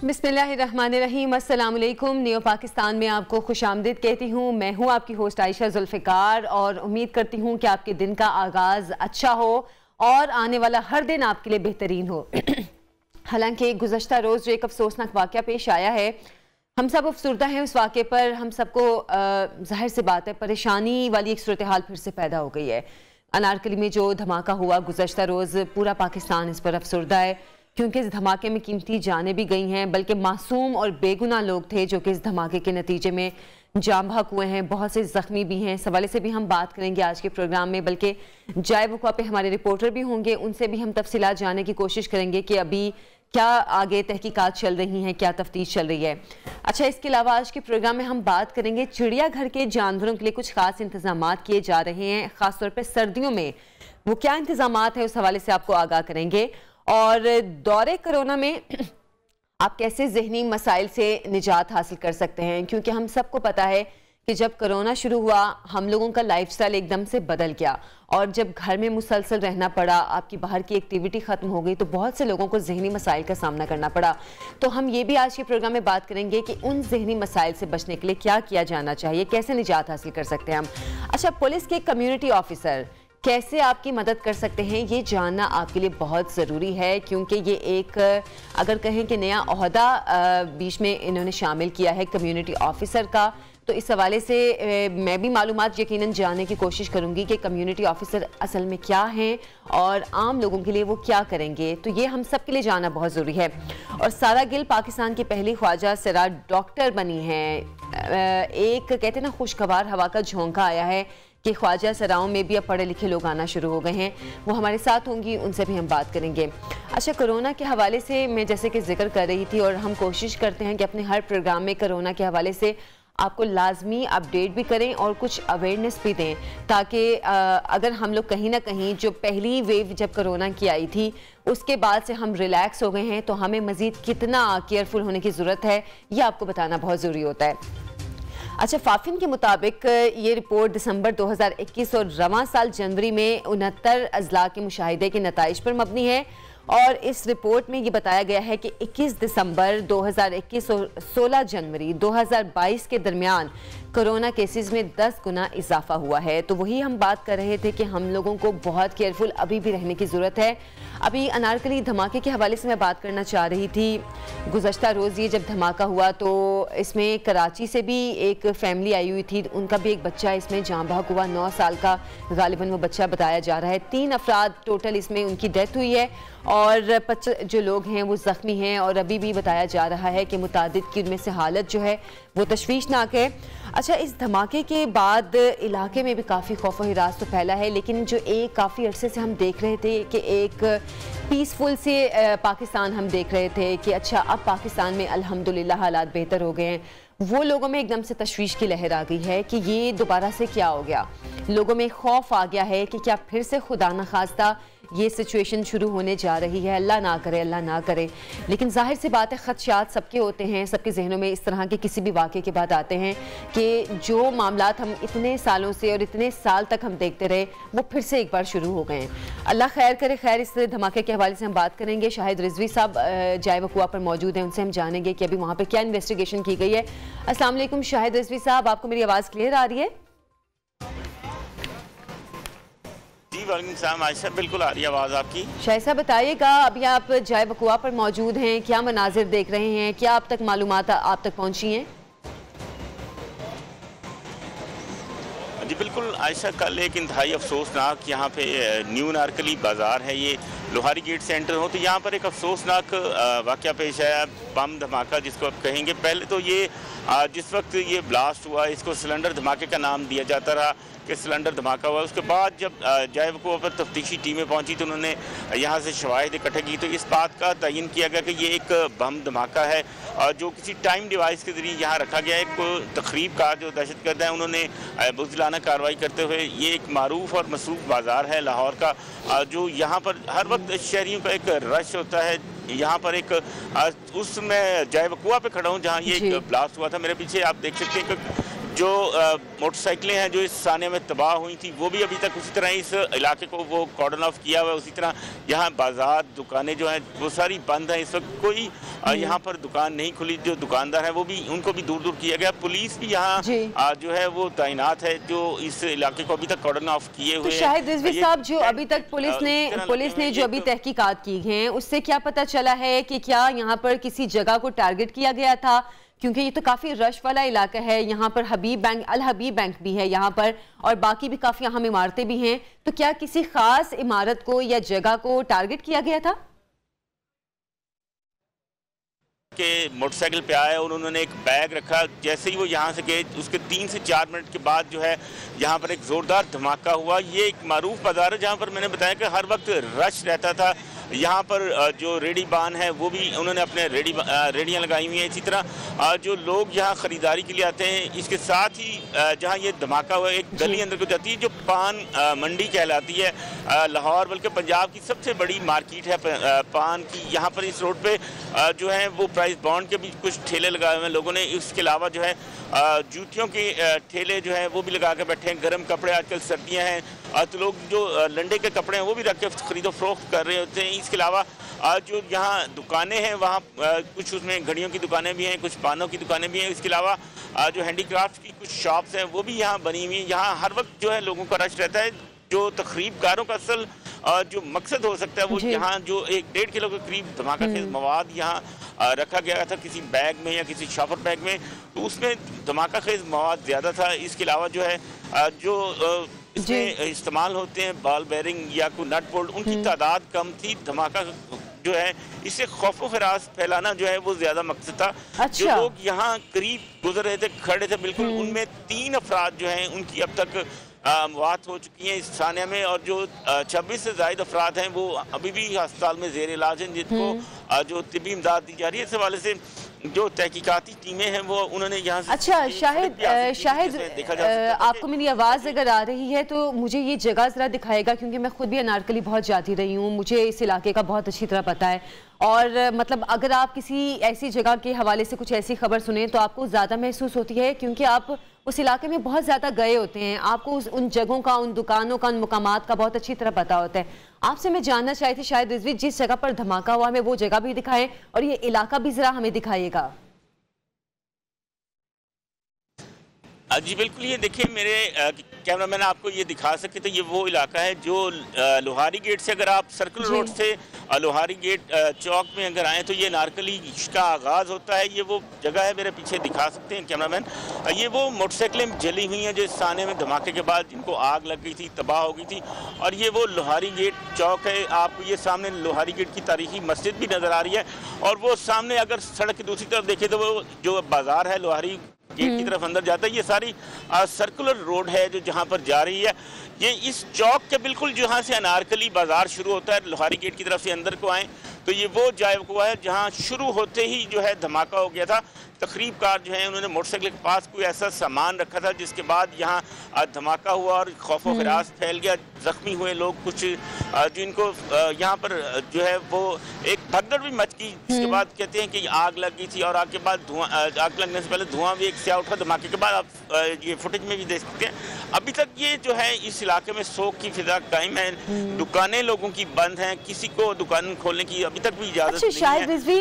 बिस्मिल्लाहिर्रहमानिर्रहीम, अस्सलाम वालेकुम। न्यू पाकिस्तान में आपको खुशामदीद कहती हूँ। मैं हूँ आपकी होस्ट आयशा जुल्फ़िकार और उम्मीद करती हूँ कि आपके दिन का आगाज़ अच्छा हो और आने वाला हर दिन आपके लिए बेहतरीन हो। हालांकि गुज़श्ता रोज़ जो एक अफसोसनाक वाक़या पेश आया है, हम सब अफसुर्दा हैं उस वाक़े पर। हम सबको ज़ाहिर सी बात है परेशानी वाली एक सूरत हाल फिर से पैदा हो गई है। अनारकली में जो धमाका हुआ गुज़श्ता रोज़, पूरा पाकिस्तान इस पर अफसुर्दा है क्योंकि इस धमाके में कीमती जानें भी गई हैं, बल्कि मासूम और बेगुनाह लोग थे जो कि इस धमाके के नतीजे में जाम बहक हुए हैं। बहुत से ज़ख्मी भी हैं। इस हवाले से भी हम बात करेंगे आज के प्रोग्राम में, बल्कि जाए वक़्वा पे हमारे रिपोर्टर भी होंगे, उनसे भी हम तफसीलात जानने की कोशिश करेंगे कि अभी क्या आगे तहकीकात चल रही हैं, क्या तफ्तीश चल रही है। अच्छा, इसके अलावा आज के प्रोग्राम में हम बात करेंगे चिड़ियाघर के जानवरों के लिए कुछ खास इंतजामात किए जा रहे हैं, ख़ासतौर पर सर्दियों में वो क्या इंतजामात हैं उस हवाले से आपको आगाह करेंगे। और दौरे कोरोना में आप कैसे ज़हनी मसाइल से निजात हासिल कर सकते हैं, क्योंकि हम सबको पता है कि जब कोरोना शुरू हुआ हम लोगों का लाइफस्टाइल एकदम से बदल गया और जब घर में मुसलसल रहना पड़ा, आपकी बाहर की एक्टिविटी ख़त्म हो गई, तो बहुत से लोगों को ज़हनी मसाइल का सामना करना पड़ा। तो हम ये भी आज के प्रोग्राम में बात करेंगे कि उन ज़हनी मसाइल से बचने के लिए क्या किया जाना चाहिए, कैसे निजात हासिल कर सकते हैं हम। अच्छा, पुलिस के कम्युनिटी ऑफिसर कैसे आपकी मदद कर सकते हैं, ये जानना आपके लिए बहुत ज़रूरी है, क्योंकि ये एक अगर कहें कि नया ओहदा बीच में इन्होंने शामिल किया है कम्युनिटी ऑफिसर का। तो इस हवाले से मैं भी मालूमात यकीनन जानने की कोशिश करूंगी कि कम्युनिटी ऑफिसर असल में क्या हैं और आम लोगों के लिए वो क्या करेंगे। तो ये हम सब के लिए जानना बहुत ज़रूरी है। और सारा गिल पाकिस्तान की पहली ख्वाजा सरा डॉक्टर बनी हैं। एक कहते हैं ना खुशगवार हवा का झोंका आया है कि ख्वाजा सराओं में भी अब पढ़े लिखे लोग आना शुरू हो गए हैं। वो हमारे साथ होंगी, उनसे भी हम बात करेंगे। अच्छा, कोरोना के हवाले से मैं जैसे कि जिक्र कर रही थी और हम कोशिश करते हैं कि अपने हर प्रोग्राम में कोरोना के हवाले से आपको लाजमी अपडेट भी करें और कुछ अवेयरनेस भी दें, ताकि अगर हम लोग कहीं ना कहीं जो पहली वेव जब कोरोना की आई थी उसके बाद से हम रिलैक्स हो गए हैं, तो हमें मज़ीद कितना केयरफुल होने की ज़रूरत है ये आपको बताना बहुत ज़रूरी होता है। अच्छा, फाफिन के मुताबिक ये रिपोर्ट दिसंबर 2021 और रवां साल जनवरी में 69 अजला के मुशाहिदे के नताइज पर मबनी है। और इस रिपोर्ट में ये बताया गया है कि 21 दिसंबर 2021 और 16 जनवरी 2022 के दरमियान कोरोना केसेस में 10 गुना इजाफा हुआ है। तो वही हम बात कर रहे थे कि हम लोगों को बहुत केयरफुल अभी भी रहने की ज़रूरत है। अभी अनारकली धमाके के हवाले से मैं बात करना चाह रही थी। गुज़श्ता रोज़ ये जब धमाका हुआ तो इसमें कराची से भी एक फैमिली आई हुई थी, उनका भी एक बच्चा इसमें जाँ बहक हुआ, 9 साल का गालिबन वो बच्चा बताया जा रहा है। 3 अफराद टोटल इसमें उनकी डेथ हुई है और 25 जो लोग हैं वो ज़ख्मी हैं। और अभी भी बताया जा रहा है कि मुतादिद की उनमें से हालत जो है वो तशवीशनाक है। अच्छा, इस धमाके के बाद इलाके में भी काफ़ी खौफ व हिरास तो फैला है, लेकिन जो एक काफ़ी अरसे से हम देख रहे थे कि एक पीसफुल से पाकिस्तान हम देख रहे थे कि अच्छा अब पाकिस्तान में अल्हम्दुलिल्लाह हालात बेहतर हो गए हैं, वो लोगों में एकदम से तशवीश की लहर आ गई है कि ये दोबारा से क्या हो गया। लोगों में खौफ आ गया है कि क्या फिर से खुदा न खास्ता ये सिचुएशन शुरू होने जा रही है। अल्लाह ना करे, अल्लाह ना करे। लेकिन जाहिर सी बात है खदशात सबके होते हैं, सबके जहनों में इस तरह के किसी भी वाक़े के बाद आते हैं कि जो मामलात हम इतने सालों से और इतने साल तक हम देखते रहे वो फिर से एक बार शुरू हो गए हैं। अल्लाह खैर करे। खैर, इस धमाके के हवाले से हम बात करेंगे। शाहिद रिजवी साहब जाए वक़ुआ पर मौजूद हैं, उनसे हम जानेंगे कि अभी वहाँ पर क्या इन्वेस्टिगेशन की गई है। अस्सलाम वालेकुम शाहिद रिजवी साहब, आपको मेरी आवाज़ क्लियर आ रही है? वालेकुम सलाम आयशा, बिल्कुल आ रही है आवाज़ आपकी। शाहिद साहब बताइएगा, अभी आप जाए वक़ुआ पर मौजूद हैं, क्या मनाजिर देख रहे हैं, क्या अब तक मालूमात आप तक पहुंची हैं? जी बिल्कुल आयशा, कल एक इंतहाई अफसोसनाक यहाँ पे न्यू अनारकली बाज़ार है, ये लोहारी गेट सेंटर हो, तो यहाँ पर एक अफसोसनाक वाक़या पेश आया, बम धमाका जिसको आप कहेंगे। पहले तो ये जिस वक्त ये ब्लास्ट हुआ इसको सिलेंडर धमाके का नाम दिया जाता रहा कि सिलेंडर धमाका हुआ। उसके बाद जब जाए वक़ुआ पर तफ्तीशी टीमें पहुंची तो उन्होंने यहाँ से शवाहिद इकट्ठे की, तो इस बात का तयन किया गया कि ये एक बम धमाका है जो किसी टाइम डिवाइस के ज़रिए यहाँ रखा गया है। एक तकरीब का जो दहशतगर्द है उन्होंने बुज़दिलाना कार्रवाई करते हुए, ये एक मारूफ और मसरूफ़ बाज़ार है लाहौर का, जो यहाँ पर हर वक्त शहरियों का एक रश होता है। यहाँ पर एक उसमें जाए वक़ुआ पे खड़ा हूँ जहाँ ये एक ब्लास्ट हुआ था। मेरे पीछे आप देख सकते हैं कि जो मोटरसाइकिलें हैं जो इस साने में तबाह हुई थी वो भी अभी तक उसी तरह इस इलाके को वो कॉर्डन ऑफ किया हुआ है। उसी तरह यहाँ बाजार दुकानें जो हैं वो सारी बंद हैं। इस वक्त कोई यहाँ पर दुकान नहीं खुली। जो दुकानदार हैं वो भी उनको भी दूर दूर किया गया। पुलिस भी यहाँ जो है वो तैनात है जो इस इलाके को अभी तक कॉर्डन ऑफ किए हुए। तो शाहिद रिजवी साहब, जो अभी तक पुलिस ने जो अभी तहकीकात की हैं उससे क्या पता चला है कि क्या यहाँ पर किसी जगह को टारगेट किया गया था? क्योंकि ये तो काफी रश वाला इलाका है, यहाँ पर हबीब बैंक, अल हबीब बैंक भी है यहाँ पर, और बाकी भी काफी अहम इमारतें भी हैं। तो क्या किसी खास इमारत को या जगह को टारगेट किया गया था? के मोटरसाइकिल पे आए और उन्होंने एक बैग रखा। जैसे ही वो यहाँ से गए उसके 3 से 4 मिनट के बाद जो है यहाँ पर एक ज़ोरदार धमाका हुआ। ये एक मारूफ बाज़ार है जहाँ पर मैंने बताया कि हर वक्त रश रहता था। यहाँ पर जो रेडी बान है वो भी उन्होंने अपने रेडियाँ लगाई हुई हैं। इसी तरह जो लोग यहाँ ख़रीदारी के लिए आते हैं। इसके साथ ही जहाँ ये धमाका हुआ एक गली अंदर को जाती है जो पान मंडी कहलाती है लाहौर, बल्कि पंजाब की सबसे बड़ी मार्केट है पान की। यहाँ पर इस रोड पे जो है वो प्राइस बॉन्ड के भी कुछ ठेले लगाए हुए हैं लोगों ने। इसके अलावा जो है जूतियों के ठेले जो है वो भी लगा के बैठे हैं। गर्म कपड़े, आजकल सर्दियाँ हैं तो लोग जो लंडे के कपड़े हैं वो भी रख के खरीदो फरोख्त कर रहे होते हैं। इसके अलावा जो यहाँ दुकानें हैं वहाँ कुछ उसमें घड़ियों की दुकानें भी हैं, कुछ पानों की दुकानें भी हैं। इसके अलावा जो हैंडीक्राफ्ट की कुछ शॉप्स हैं वो भी यहाँ बनी हुई हैं। यहाँ हर वक्त जो है लोगों का रश रहता है। जो तकरीबकारों का असल जो मकसद हो सकता है वो यहाँ जो 1-1.5 किलो के करीब धमाका खेज मवाद यहाँ रखा गया था किसी बैग में या किसी शॉपर बैग में, तो उसमें धमाका खेज मवाद ज़्यादा था। इसके अलावा जो है जो इसमें इस्तेमाल होते हैं बॉल बेरिंग या कोई नट बोल्ट, उनकी तादाद कम थी। धमाका जो है इससे खौफ खरास फैलाना जो है वो ज्यादा मकसद था। जो लोग यहाँ करीब गुजर रहे थे, खड़े थे बिल्कुल, उनमें 3 अफराद जो हैं उनकी अब तक मौत हो चुकी हैं इस थाने में, और जो 26 से ज़ायद अफराद हैं वो अभी भी अस्पताल में जेर इलाज हैं जिनको जो तिब्बी इमदाद दी जा रही है। इस हवाले से जो तहकीकाती टीमें हैं वो उन्होंने यहाँ से अच्छा शाहिद आपको मेरी आवाज़ अगर आ रही है तो मुझे ये जगह ज़रा दिखाएगा, क्योंकि मैं खुद भी अनारकली बहुत जाती रही हूँ, मुझे इस इलाके का बहुत अच्छी तरह पता है। और मतलब अगर आप किसी ऐसी जगह के हवाले से कुछ ऐसी खबर सुने तो आपको ज़्यादा महसूस होती है, क्योंकि आप उस इलाके में बहुत ज़्यादा गए होते हैं, आपको उन जगहों का, उन दुकानों का, उन मुकामात का बहुत अच्छी तरह पता होता है। आपसे मैं जानना चाहती थी शायद रिजवी, जिस जगह पर धमाका हुआ हमें वो जगह भी दिखाएं और ये इलाका भी ज़रा हमें दिखाइएगा। जी बिल्कुल, ये देखिए मेरे कैमरामैन आपको ये दिखा सके तो ये वो इलाका है जो लोहारी गेट से, अगर आप सर्कल रोड से लोहारी गेट चौक में अगर आएँ तो ये अनारकली का आगाज़ होता है। ये वो जगह है, मेरे पीछे दिखा सकते हैं कैमरामैन। ये वो मोटरसाइकिलें जली हुई हैं जो इस थाने में धमाके के बाद जिनको आग लग गई थी, तबाह हो गई थी। और ये वो लोहारी गेट चौक है। आपको ये सामने लोहारी गेट की तारीखी मस्जिद भी नज़र आ रही है, और वो सामने अगर सड़क की दूसरी तरफ देखें तो वो जो बाज़ार है लोहारी गेट की तरफ अंदर जाता है। ये सारी सर्कुलर रोड है जो जहाँ पर जा रही है। ये इस चौक के बिल्कुल जहाँ से अनारकली बाजार शुरू होता है, लोहारी गेट की तरफ से अंदर को आए तो ये वो जगह है जहाँ शुरू होते ही जो है धमाका हो गया था। तकरीबकार जो है उन्होंने मोटरसाइकिल के पास कोई ऐसा सामान रखा था जिसके बाद यहाँ धमाका हुआ और खौफो खरास फैल गया। जख्मी हुए लोग कुछ जिनको यहाँ पर जो है वो एक भगदड़ भी मच गई, जिसके बाद कहते हैं कि आग लग गई थी और आग के बाद धुआं, आग लगने से पहले धुआं भी एक स्या उठा धमाके के बाद। आप ये फुटेज में भी देख सकते हैं। अभी तक ये जो है इस इलाके में शोक की फिजा कायम है। दुकानें लोगों की बंद हैं, किसी को दुकान खोलने की अभी तक भी इजाजत नहीं है। शायद रिजवी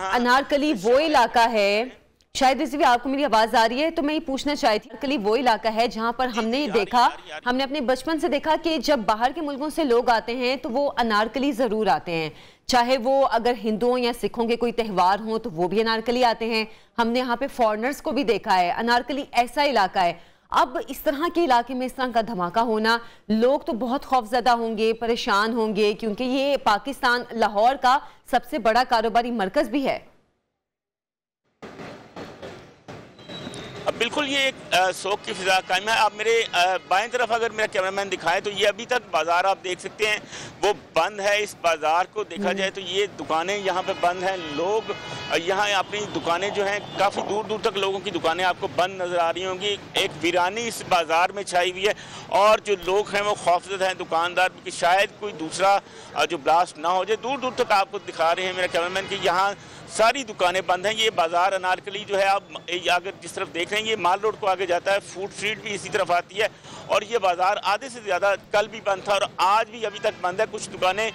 अनारकली वो इलाका है, शायद रिजवी आपको मेरी आवाज आ रही है तो मैं ये पूछना चाहती थी, अनारकली वो इलाका है जहां पर हमने देखा, हमने अपने बचपन से देखा कि जब बाहर के मुल्कों से लोग आते हैं तो वो अनारकली जरूर आते हैं, चाहे वो अगर हिंदुओं या सिखों के कोई त्यौहार हो तो वो भी अनारकली आते हैं। हमने यहाँ पे फॉरेनर्स को भी देखा है। अनारकली ऐसा इलाका है। अब इस तरह के इलाके में इस तरह का धमाका होना, लोग तो बहुत खौफजदा होंगे, परेशान होंगे, क्योंकि ये पाकिस्तान लाहौर का सबसे बड़ा कारोबारी मरकज भी है। बिल्कुल ये एक शौक की फिजा कायम है। आप मेरे बाएं तरफ अगर मेरा कैमरामैन दिखाए तो ये अभी तक बाजार आप देख सकते हैं वो बंद है। इस बाजार को देखा जाए तो ये दुकानें यहाँ पे बंद हैं। लोग यहाँ अपनी दुकानें जो हैं काफ़ी दूर दूर तक लोगों की दुकानें आपको बंद नज़र आ रही होंगी। एक वीरानी इस बाज़ार में छाई हुई है और जो लोग हैं वो खौफजदा हैं, दुकानदार कि शायद कोई दूसरा जो ब्लास्ट ना हो जाए। दूर दूर तक आपको दिखा रहे हैं मेरा कैमरामैन कि यहाँ सारी दुकानें बंद हैं। ये बाजार अनारकली जो है, आप अगर जिस तरफ देख रहे हैं, ये माल रोड को आगे जाता है, फूड स्ट्रीट भी इसी तरफ आती है, और ये बाजार आधे से ज़्यादा कल भी बंद था और आज भी अभी तक बंद है। कुछ दुकानें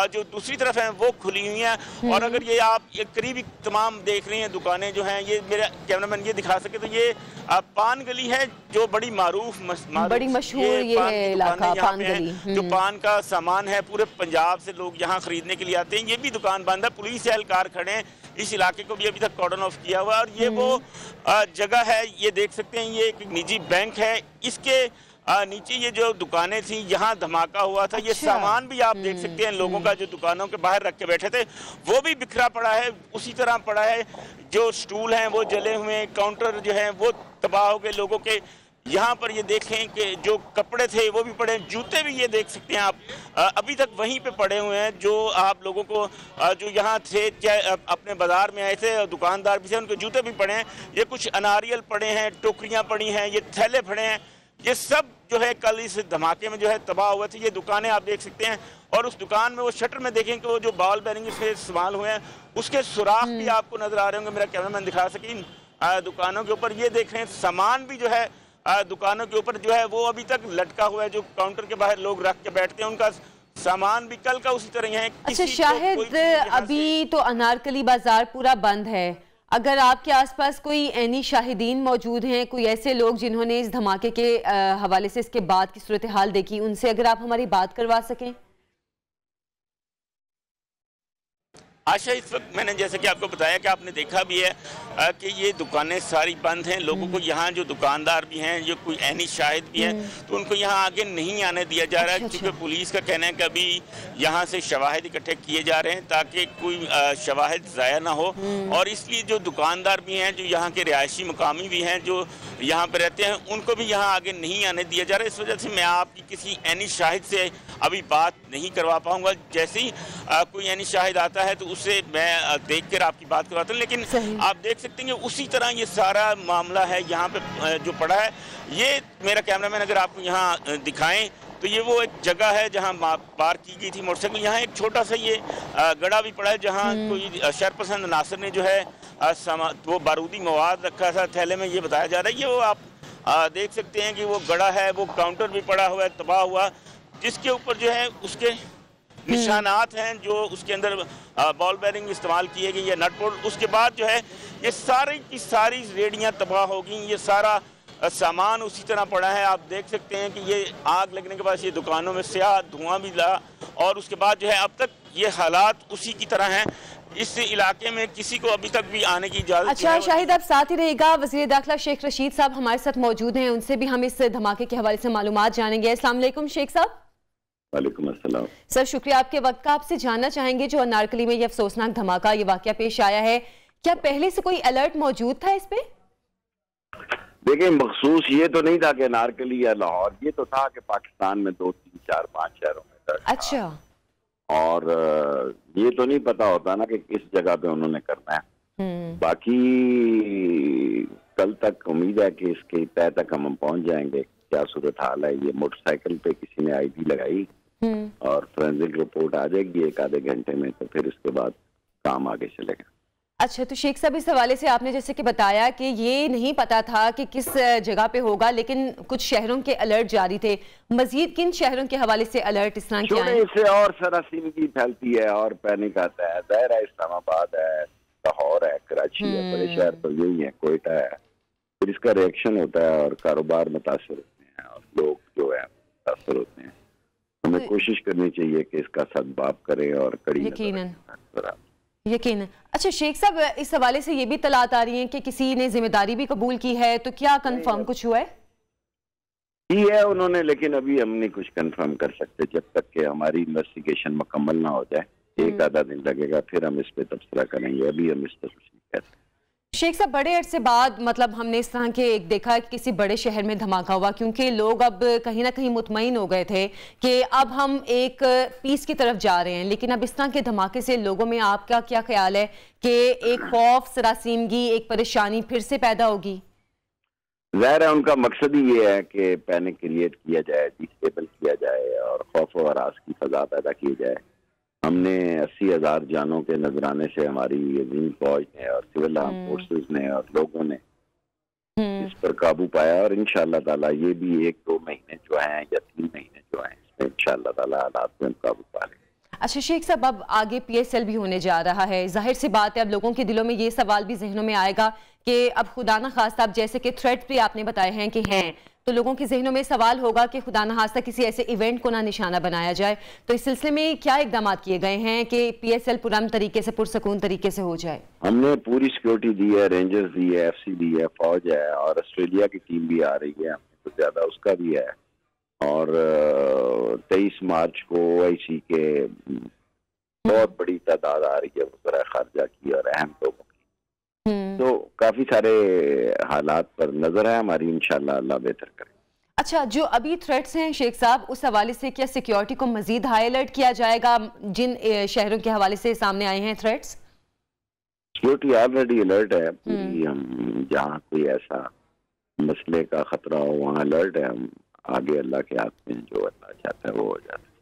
जो दूसरी तरफ हैं वो खुली हुई हैं। और अगर ये आप ये करीबी तमाम देख रहे हैं दुकानें जो हैं, ये मेरा कैमरामैन ये दिखा सके तो ये पान गली है जो बड़ी बड़ी मशहूर ये है इलाका पान गली। जो पान का सामान है पूरे पंजाब से लोग यहाँ खरीदने के लिए आते हैं। ये भी दुकान बंद है, पुलिस एहलकार खड़े हैं। इस इलाके को भी अभी तक कॉर्डन ऑफ किया हुआ है। और ये वो जगह है, ये देख सकते हैं, ये एक निजी बैंक है, इसके नीचे ये जो दुकानें थी यहाँ धमाका हुआ था। ये सामान भी आप देख सकते हैं लोगों का जो दुकानों के बाहर रख के बैठे थे वो भी बिखरा पड़ा है, उसी तरह पड़ा है। जो स्टूल हैं वो जले हुए, काउंटर जो है वो तबाह हो गए लोगों के। यहाँ पर ये देखें कि जो कपड़े थे वो भी पड़े हैं, जूते भी ये देख सकते हैं आप अभी तक वहीं पे पड़े हुए हैं। जो आप लोगों को जो यहाँ थे, चाहे अपने बाजार में आए थे, दुकानदार भी थे, उनके जूते भी पड़े हैं। ये कुछ अनारियल पड़े हैं, टोकरियाँ पड़ी हैं, ये थैले पड़े हैं। ये सब जो है कल इस धमाके में जो है तबाह हुए थे। ये दुकानें आप देख सकते हैं, और उस दुकान में वो शटर में देखें कि वो जो बॉल बेरिंग से इस्तेमाल हुए हैं उसके सुराख भी आपको नजर आ रहे होंगे। मेरा कैमरामैन दिखा सके इन दुकानों के ऊपर ये देख रहे हैं सामान भी जो है दुकानों के ऊपर जो है वो अभी तक लटका हुआ है। जो काउंटर के बाहर लोग रख के बैठते हैं उनका सामान भी कल का उसी तरह है। अच्छा शाहिद, अभी तो अनारकली बाजार पूरा बंद है, अगर आपके आसपास कोई ऐनी शाहिदीन मौजूद हैं, कोई ऐसे लोग जिन्होंने इस धमाके के हवाले से इसके बाद की सूरत हाल देखी, उनसे अगर आप हमारी बात करवा सकें। आशा, इस वक्त मैंने जैसे कि आपको बताया कि आपने देखा भी है कि ये दुकानें सारी बंद हैं। लोगों को यहाँ जो दुकानदार भी हैं, जो कोई ऐनी शाहिद भी हैं, तो उनको यहाँ आगे नहीं आने दिया जा रहा है। क्योंकि पुलिस का कहना है कि अभी यहाँ से शवाहिद इकट्ठे किए जा रहे हैं ताकि कोई शवाहिद ज़ाया ना हो। और इसलिए जो दुकानदार भी हैं, जो यहाँ के रिहायशी मुकामी भी हैं, जो यहाँ पर रहते हैं, उनको भी यहाँ आगे नहीं आने दिया जा रहा है। इस वजह से मैं आपकी किसी ऐनी शाहिद से अभी बात नहीं करवा पाऊँगा। जैसे ही कोई ऐनी शाहिद आता है तो उससे मैं देख कर आपकी बात करवाता हूँ। लेकिन आप देख सकते हैं उसी तरह ये सारा मामला है यहाँ पे जो पड़ा है। ये मेरा कैमरामैन अगर आपको यहाँ दिखाएं तो ये वो एक जगह है जहाँ पार्क की गई थी मोटरसाइकिल। यहाँ एक छोटा सा ये गड़ा भी पड़ा है जहाँ कोई शरपसंद नासर ने जो है वो बारूदी मवाद रखा था थैले में, ये बताया जा रहा है। ये वो आप देख सकते हैं कि वो गड़ा है, वो काउंटर भी पड़ा हुआ है तबाह हुआ, जिसके ऊपर जो है उसके निशानात हैं, जो उसके अंदर बॉल बेरिंग इस्तेमाल किए गए या नट बोल्ट। उसके बाद जो है ये सारी की सारी रेडियां तबाह हो गई, ये सारा सामान उसी तरह पड़ा है। आप देख सकते हैं कि ये आग लगने के बाद ये दुकानों में स्याह धुआं भी ला, और उसके बाद जो है अब तक ये हालात उसी की तरह हैं। इस इलाके में किसी को अभी तक भी आने की इजाजत। अच्छा शाहिद, आप साथ ही रहेगा। वज़ीर दाखिला शेख रशीद साहब हमारे साथ मौजूद हैं, उनसे भी हम इस धमाके के हवाले से मालूमात जानेंगे। अस्सलाम वालेकुम शेख साहब। वालेकुम अस्सलाम। सर शुक्रिया आपके वक्त का। आपसे जानना चाहेंगे जो अनारकली में ये अफसोसनाक धमाका, ये वाकया पेश आया है, क्या पहले से कोई अलर्ट मौजूद था इस पे? देखिए, मखसूस ये तो नहीं था कि अनारकली या लाहौर, ये तो था कि पाकिस्तान में 2, 3, 4, 5 शहरों में। अच्छा। और ये तो नहीं पता होता ना कि किस जगह पे उन्होंने करना है। बाकी कल तक उम्मीद है कि इसके तय तक हम पहुंच जाएंगे क्या सूरत हाल है। ये मोटरसाइकिल पे किसी ने आईडी लगाई और फोरेंसिक रिपोर्ट आ जाएगी 1 आधे घंटे में, तो फिर इसके बाद काम आगे चलेगा। अच्छा, तो शेख साहब इस हवाले से आपने जैसे कि बताया कि ये नहीं पता था कि किस जगह पे होगा, लेकिन कुछ शहरों के अलर्ट जारी थे। मजीद किन शहरों के हवाले से अलर्ट इस तरह के आए? इससे और सरासरगी फैलती है और पैनिक आता है। ज़ाहिर है इस्लामाबाद है, लाहौर है, कराची है, बड़े शहर तो यही है, कोयटा है। फिर इसका रिएक्शन होता है और कारोबार मुतासर होते हैं और लोग जो है मुतासर होते हैं। हमें कोशिश करनी चाहिए कि इसका सद्भाव करें और कड़ी यकीन। अच्छा शेख साहब, इस हवाले से ये भी तलात आ रही है कि किसी ने जिम्मेदारी भी कबूल की है, तो क्या कंफर्म कुछ हुआ है? की है उन्होंने, लेकिन अभी हम नहीं कुछ कंफर्म कर सकते जब तक कि हमारी इन्वेस्टिगेशन मुकम्मल ना हो जाए। 1 आधा दिन लगेगा, फिर हम इस पे तबसरा करेंगे। अभी हम इस पर कुछ नहीं कह सकते। शेख साहब, बड़े अरसे बाद मतलब हमने इस तरह के एक देखा कि किसी बड़े शहर में धमाका हुआ, क्योंकि लोग अब कहीं ना कहीं मुतमईन हो गए थे कि अब हम एक पीस की तरफ जा रहे हैं। लेकिन अब इस तरह के धमाके से लोगों में आपका क्या ख्याल है कि एक खौफ, सरासीमगी, एक परेशानी फिर से पैदा होगी? ज़ाहिर है उनका मकसद ही ये है कि पैनिक क्रिएट किया जाए, डिस्टेबल किया जाए और खौफ और हरास की फजा पैदा की जाए। हमने 80,000 जानों के नजराने से हमारी अजीम फौज ने और सिविल आर्म फोर्सेस ने और लोगों ने इस पर काबू पाया, और इंशाअल्लाह ताला ये भी 1-2 महीने जो हैं या 3 महीने जो हैं, इसमें इंशाअल्लाह ताला हालात में काबू पा लेंगे। अच्छा शेख साहब, अब आगे PSL भी होने जा रहा है, जाहिर सी बात है अब लोगों के दिलों में ये सवाल भी जहनों में आएगा कि अब खुदा न खास्ता, अब जैसे कि थ्रेट भी आपने बताए हैं कि हैं, तो लोगों के जहनों में सवाल होगा कि खुदा न खास्ता किसी ऐसे इवेंट को ना निशाना बनाया जाए। तो इस सिलसिले में क्या इकदाम किए गए हैं कि PSL पुरअमन तरीके से, पुरसकून तरीके से हो जाए? हमने पूरी सिक्योरिटी दी है, रेंजर्स दी है, FC दी है, फौज है, और ऑस्ट्रेलिया की टीम भी आ रही है, हमने तो ज्यादा उसका भी है। और 23 मार्च को OIC के बहुत बड़ी तादाद आ रही है वज़ीर खारजा की और अहम लोगों की, तो काफी सारे हालात पर नजर है हमारी, इंशाल्लाह अल्लाह बेहतर करे। अच्छा, जो अभी थ्रेट्स हैं शेख साहब, उस हवाले से क्या सिक्योरिटी को मजीद हाई अलर्ट किया जाएगा जिन शहरों के हवाले से सामने आए हैं थ्रेट्स? सिक्योरिटी ऑलरेडी अलर्ट है पूरी, हम जहाँ कोई ऐसा मसले का खतरा हो वहाँ अलर्ट है। हम आगे अल्लाह के हाथ में, जो अल्लाह चाहता है वो हो जाता है।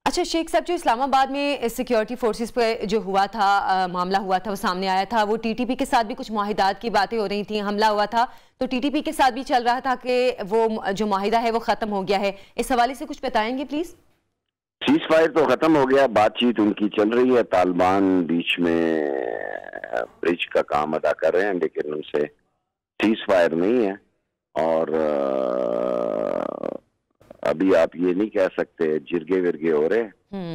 अच्छा शेख साहब, जो इस्लामाबाद में सिक्योरिटी फोर्सेस पे जो हुआ था, मामला हुआ था, वो सामने आया था, वो TTP के साथ भी कुछ मुआहिदात की बातें हो रही थी, हमला हुआ था, तो TTP के साथ भी चल रहा था कि वो जो मुआहिदा है वो ख़त्म हो गया है। इस हवाले से कुछ बताएंगे प्लीज़? सीज फायर तो खत्म हो गया, बातचीत उनकी चल रही है, तालिबान बीच में ब्रिज का काम अदा कर रहे हैं, लेकिन उनसे सीज फायर नहीं है। और अभी आप ये नहीं कह सकते जिरगे विरगे हो रहे,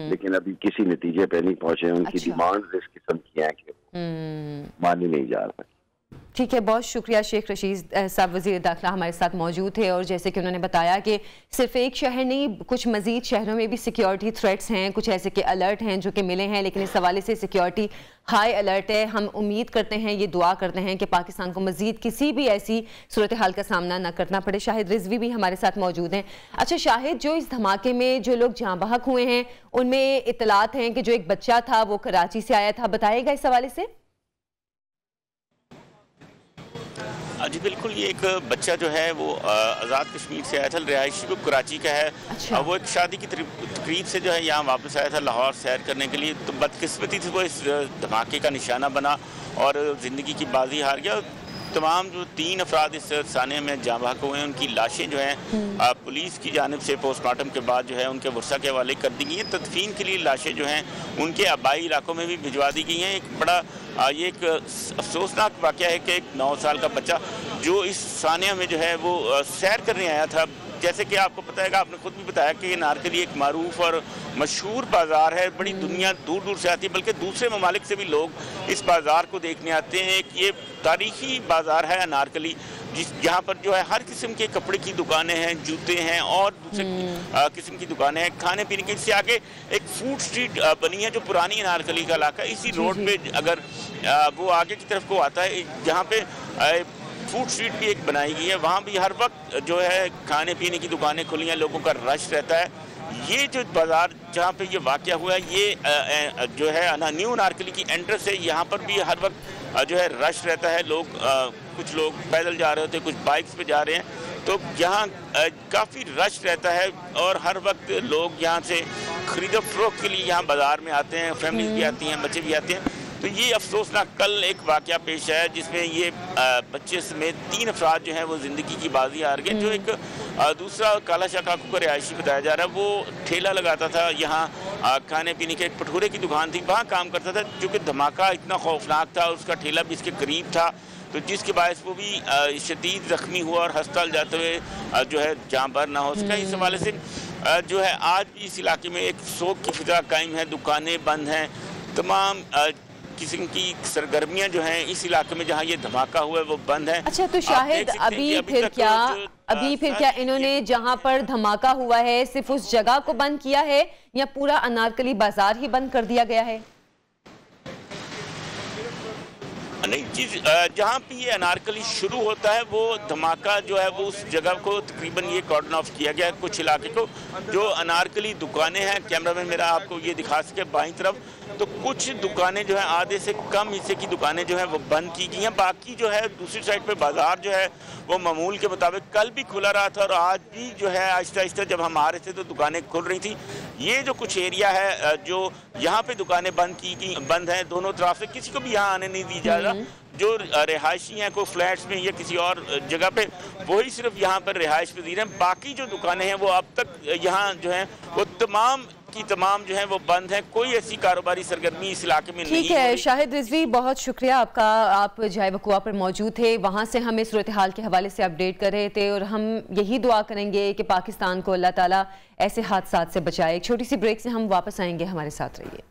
लेकिन अभी किसी नतीजे पे नहीं पहुंचे। उनकी डिमांड्स इस किस्म की हैं कि मानी नहीं जा सकती। ठीक है, बहुत शुक्रिया शेख रशीद साहब, वज़ीर दाखिला हमारे साथ मौजूद थे, और जैसे कि उन्होंने बताया कि सिर्फ एक शहर नहीं, कुछ मज़ीद शहरों में भी सिक्योरिटी थ्रेट्स हैं, कुछ ऐसे के अलर्ट हैं जो कि मिले हैं, लेकिन इस हवाले से सिक्योरिटी हाई अलर्ट है। हम उम्मीद करते हैं, ये दुआ करते हैं कि पाकिस्तान को मज़ीद किसी भी ऐसी सूरत हाल का सामना न करना पड़े। शाहिद रिजवी भी हमारे साथ मौजूद हैं। अच्छा शाहिद, जो इस धमाके में जो लोग जाँ बहक हुए हैं, उनमें इतलात हैं कि जो एक बच्चा था वो कराची से आया था, बताइएगा इस हवाले से। जी बिल्कुल, ये एक बच्चा जो है वो आज़ाद कश्मीर से आया था, रिहायशी कराची का है। अच्छा। वो एक शादी की तकरीब से जो है यहाँ वापस आया था लाहौर सैर करने के लिए, तो बदकिस्मती से वो इस धमाके का निशाना बना और ज़िंदगी की बाजी हार गया। तमाम जो 3 अफराद इस साने में जाँ बहक हुए हैं, उनकी लाशें जो हैं पुलिस की जानिब से पोस्टमार्टम के बाद जो है उनके वर्षा के हवाले कर दी गई हैं। तदफीन के लिए लाशें जो हैं उनके आबाई इलाकों में भी भिजवा दी गई हैं। एक बड़ा ये एक अफसोसनाक वाक़या है कि एक 9 साल का बच्चा जो इस सानिया में जो है वो सैर करने आया था, जैसे कि आपको पता है, आपने खुद भी बताया कि नारकली एक मारूफ और मशहूर बाज़ार है, बड़ी दुनिया दूर दूर से आती है, बल्कि दूसरे ममालिक से भी लोग इस बाज़ार को देखने आते हैं। ये तारीखी बाज़ार है अनारकली, जहाँ पर जो है हर किस्म के कपड़े की दुकानें हैं, जूते हैं और दूसरे किस्म की दुकानें हैं, खाने पीने के। इससे आगे एक फूड स्ट्रीट बनी है जो पुरानी अनारकली का इलाका, इसी रोड पे अगर वो आगे की तरफ को आता है, जहाँ पे फूड स्ट्रीट भी एक बनाई गई है, वहाँ भी हर वक्त जो है खाने पीने की दुकानें खुली हैं, लोगों का रश रहता है। ये जो बाज़ार जहाँ पे ये वाक़या हुआ है, ये जो है न्यू अनारकली की एंट्रेंस है, यहाँ पर भी हर वक्त जो है रश रहता है। लोग कुछ लोग पैदल जा रहे होते हैं, कुछ बाइक्स पे जा रहे हैं, तो यहाँ काफ़ी रश रहता है और हर वक्त लोग यहाँ से खरीदो फरोख्त के लिए यहाँ बाज़ार में आते हैं, फैमिलीज भी आती हैं, बच्चे भी आते हैं। तो ये अफसोसनाक कल एक वाक़या पेश आया जिसमें ये बच्चे समेत 3 अफराद जो हैं वो ज़िंदगी की बाजी हार गए। जो एक दूसरा काला शाह काकू का रिहायशी बताया जा रहा है, वो ठेला लगाता था यहाँ खाने पीने के, एक भटूरे की दुकान थी, वहाँ काम करता था। चूँकि धमाका इतना खौफनाक था, उसका ठेला भी इसके करीब था, तो जिसके बायस वो भी शदीद ज़ख्मी हुआ और हस्पताल जाते हुए जो है जाँ बर ना हो सका। इस हवाले से जो है आज भी इस इलाके में एक शोक की फिजा कायम है, दुकानें बंद हैं, तमाम किस्म की सरगर्मियां जो हैं इस इलाके में जहां ये धमाका हुआ है वो बंद है। अच्छा, तो शाहिद अभी फिर क्या इन्होंने जहां पर धमाका हुआ है सिर्फ उस जगह को बंद किया है या पूरा अनारकली बाजार ही बंद कर दिया गया है? नहीं चीज़ जहाँ पे ये अनारकली शुरू होता है वो धमाका जो है वो उस जगह को तकरीबन ये कॉर्डन ऑफ किया गया है, कुछ इलाके को। जो अनारकली दुकानें हैं, कैमरामैन मेरा आपको ये दिखा सके बाईं तरफ, तो कुछ दुकानें जो है आधे से कम हिस्से की दुकानें जो है वो बंद की गई हैं। बाकी जो है दूसरी साइड पे बाजार जो है वो मामूल के मुताबिक कल भी खुला रहा था और आज भी जो है आहिस्ता आहिस्ता जब हम आ रहे थे तो दुकानें खुल रही थी। ये जो कुछ एरिया है जो यहाँ पे दुकानें बंद हैं दोनों तरफ से, किसी को भी यहाँ आने नहीं दी जा रहा। जो रिहायशी हैं कोई फ्लैट्स में या किसी और जगह पे, वही सिर्फ यहाँ पर रिहाइश पजीर हैं। बाकी जो दुकानें हैं वो अब तक यहाँ जो है वो तमाम की तमाम जो है वो बंद है। कोई ऐसी कारोबारी सरगर्मी इस इलाके में नहीं है। ठीक है शाहिद रिजवी, बहुत शुक्रिया आपका, आप जाए वकुआ पर मौजूद थे, वहाँ से हमें सूरत हाल के हवाले से अपडेट कर रहे थे और हम यही दुआ करेंगे कि पाकिस्तान को अल्लाह ताला ऐसे हादसात से बचाए। एक छोटी सी ब्रेक से हम वापस आएंगे, हमारे साथ रहिए।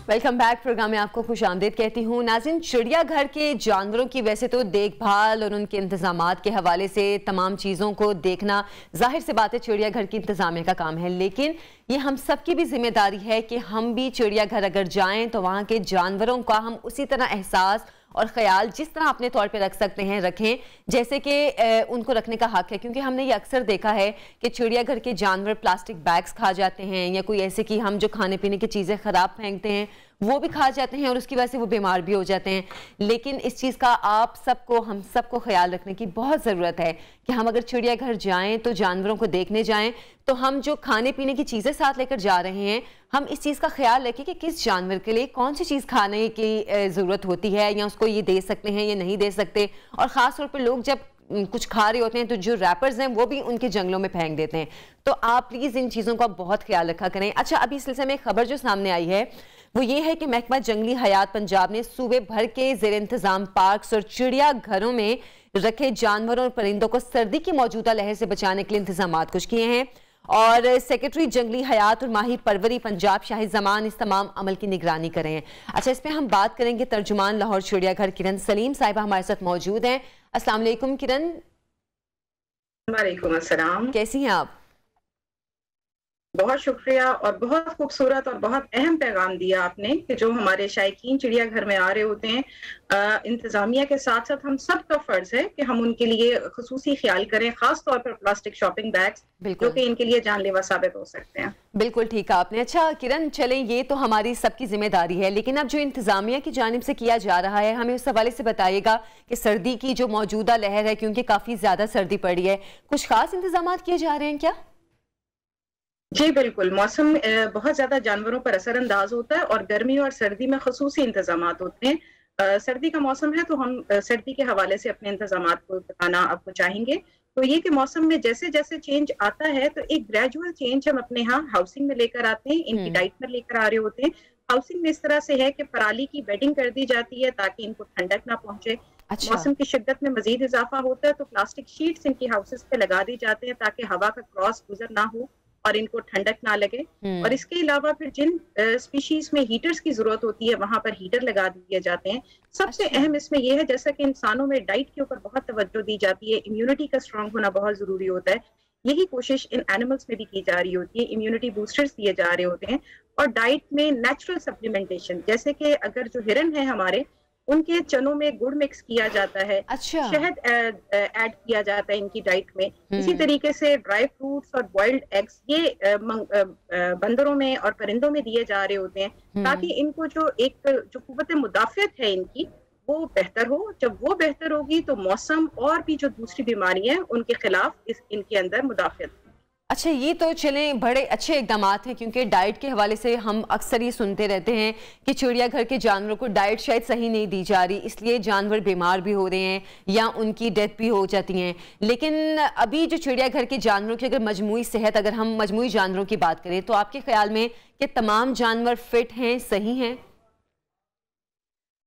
वेलकम बैक, प्रोग्राम में आपको खुश आमदीद कहती हूँ। नाज़रीन, चिड़ियाघर के जानवरों की वैसे तो देखभाल और उनके इंतजामात के हवाले से तमाम चीज़ों को देखना जाहिर सी बात है चिड़ियाघर की इंतजामिया का काम है, लेकिन ये हम सब की भी जिम्मेदारी है कि हम भी चिड़ियाघर अगर जाएं तो वहाँ के जानवरों का हम उसी तरह एहसास और ख्याल जिस तरह अपने तौर पे रख सकते हैं रखें जैसे कि उनको रखने का हक है। क्योंकि हमने ये अक्सर देखा है कि चिड़ियाघर के जानवर प्लास्टिक बैग्स खा जाते हैं या कोई ऐसे कि हम जो खाने पीने की चीज़ें ख़राब फेंकते हैं वो भी खा जाते हैं और उसकी वजह से वो बीमार भी हो जाते हैं। लेकिन इस चीज़ का आप सबको हम सबको ख्याल रखने की बहुत ज़रूरत है कि हम अगर चिड़ियाघर जाएं तो जानवरों को देखने जाएं तो हम जो खाने पीने की चीज़ें साथ लेकर जा रहे हैं हम इस चीज़ का ख्याल रखें कि किस जानवर के लिए कौन सी चीज़ खाने की ज़रूरत होती है या उसको ये दे सकते हैं या नहीं दे सकते। और ख़ास तौर पर लोग जब कुछ खा रहे होते हैं तो जो रैपर्स हैं वो भी उनके जंगलों में फेंक देते हैं, तो आप प्लीज़ इन चीज़ों का बहुत ख्याल रखा करें। अच्छा, अभी इस सिलसिले में खबर जो सामने आई है वो ये है कि महकमा जंगली हयात पंजाब ने सूबे भर के ज़ेर इंतज़ाम पार्क्स और चिड़ियाघरों में रखे जानवरों और परिंदों को सर्दी की मौजूदा लहर से बचाने के लिए इंतजाम कुछ किए हैं और सेक्रेटरी जंगली हयात और माहिर परवरी पंजाब शाहिद जमान इस तमाम अमल की निगरानी कर रहे हैं। अच्छा, इस पर हम बात करेंगे। तर्जुमान लाहौर चिड़ियाघर किरण सलीम साहिबा हमारे साथ मौजूद हैं। अस्सलाम वालेकुम किरण। वालेकुम अस्सलाम, कैसी हैं आप? बहुत शुक्रिया और बहुत खूबसूरत और बहुत अहम पैगाम दिया आपने कि जो हमारे शायकीन चिड़ियाघर में आ रहे होते हैं, इंतजामिया के साथ साथ हम सब का फर्ज है कि हम उनके लिए खुसूसी ख्याल करें, खास तौर पर प्लास्टिक शॉपिंग बैग्स जो कि इनके लिए जानलेवा साबित हो सकते हैं। बिल्कुल ठीक है आपने। अच्छा किरण, चलें ये तो हमारी सबकी जिम्मेदारी है, लेकिन अब जो इंतजामिया की जानिब से किया जा रहा है हमें उस हवाले से बताइएगा कि सर्दी की जो मौजूदा लहर है, क्योंकि काफी ज्यादा सर्दी पड़ी है, कुछ खास इंतजाम किए जा रहे हैं क्या? जी बिल्कुल, मौसम बहुत ज्यादा जानवरों पर असरअंदाज होता है और गर्मी और सर्दी में खसूसी इंतजाम होते हैं। सर्दी का मौसम है तो हम सर्दी के हवाले से अपने इंतजाम को बताना आपको चाहेंगे। तो ये कि मौसम में जैसे जैसे चेंज आता है तो एक ग्रेजुअल चेंज हम अपने यहाँ हाउसिंग में लेकर आते हैं, इनकी डाइट में लेकर आ रहे होते हैं। हाउसिंग में इस तरह से है कि पराली की बेडिंग कर दी जाती है ताकि इनको ठंडक ना पहुंचे। अच्छा। मौसम की शिद्दत में मजीद इजाफा होता है तो प्लास्टिक शीट्स इनकी हाउसेस पे लगा दी जाते हैं ताकि हवा का क्रॉस गुजर ना हो और इनको ठंडक ना लगे। और इसके अलावा फिर जिन स्पीशीज में हीटर्स की जरूरत होती है वहां पर हीटर लगा दिए जाते हैं। सबसे अहम इसमें यह है जैसा कि इंसानों में डाइट के ऊपर बहुत तवज्जो दी जाती है, इम्यूनिटी का स्ट्रांग होना बहुत जरूरी होता है, यही कोशिश इन एनिमल्स में भी की जा रही होती है। इम्यूनिटी बूस्टर्स दिए जा रहे होते हैं और डाइट में नेचुरल सप्लीमेंटेशन, जैसे कि अगर जो हिरन है हमारे उनके चनों में गुड़ मिक्स किया जाता है, अच्छा। शहद ऐड किया जाता है इनकी डाइट में। इसी तरीके से ड्राई फ्रूट्स और बॉइल्ड एग्स ये बंदरों में और परिंदों में दिए जा रहे होते हैं ताकि इनको जो कुव्वत मुदाफियत है इनकी वो बेहतर हो। जब वो बेहतर होगी तो मौसम और भी जो दूसरी बीमारियां हैं उनके खिलाफ इनके अंदर मुदाफियत। अच्छा, ये तो चलें बड़े अच्छे इकदाम हैं, क्योंकि डाइट के हवाले से हम अक्सर ये सुनते रहते हैं कि चिड़ियाघर के जानवरों को डाइट शायद सही नहीं दी जा रही, इसलिए जानवर बीमार भी हो रहे हैं या उनकी डेथ भी हो जाती हैं। लेकिन अभी जो चिड़ियाघर के जानवरों की अगर मजमूई सेहत, अगर हम मजमूई जानवरों की बात करें तो आपके ख्याल में कि तमाम जानवर फिट हैं, सही हैं?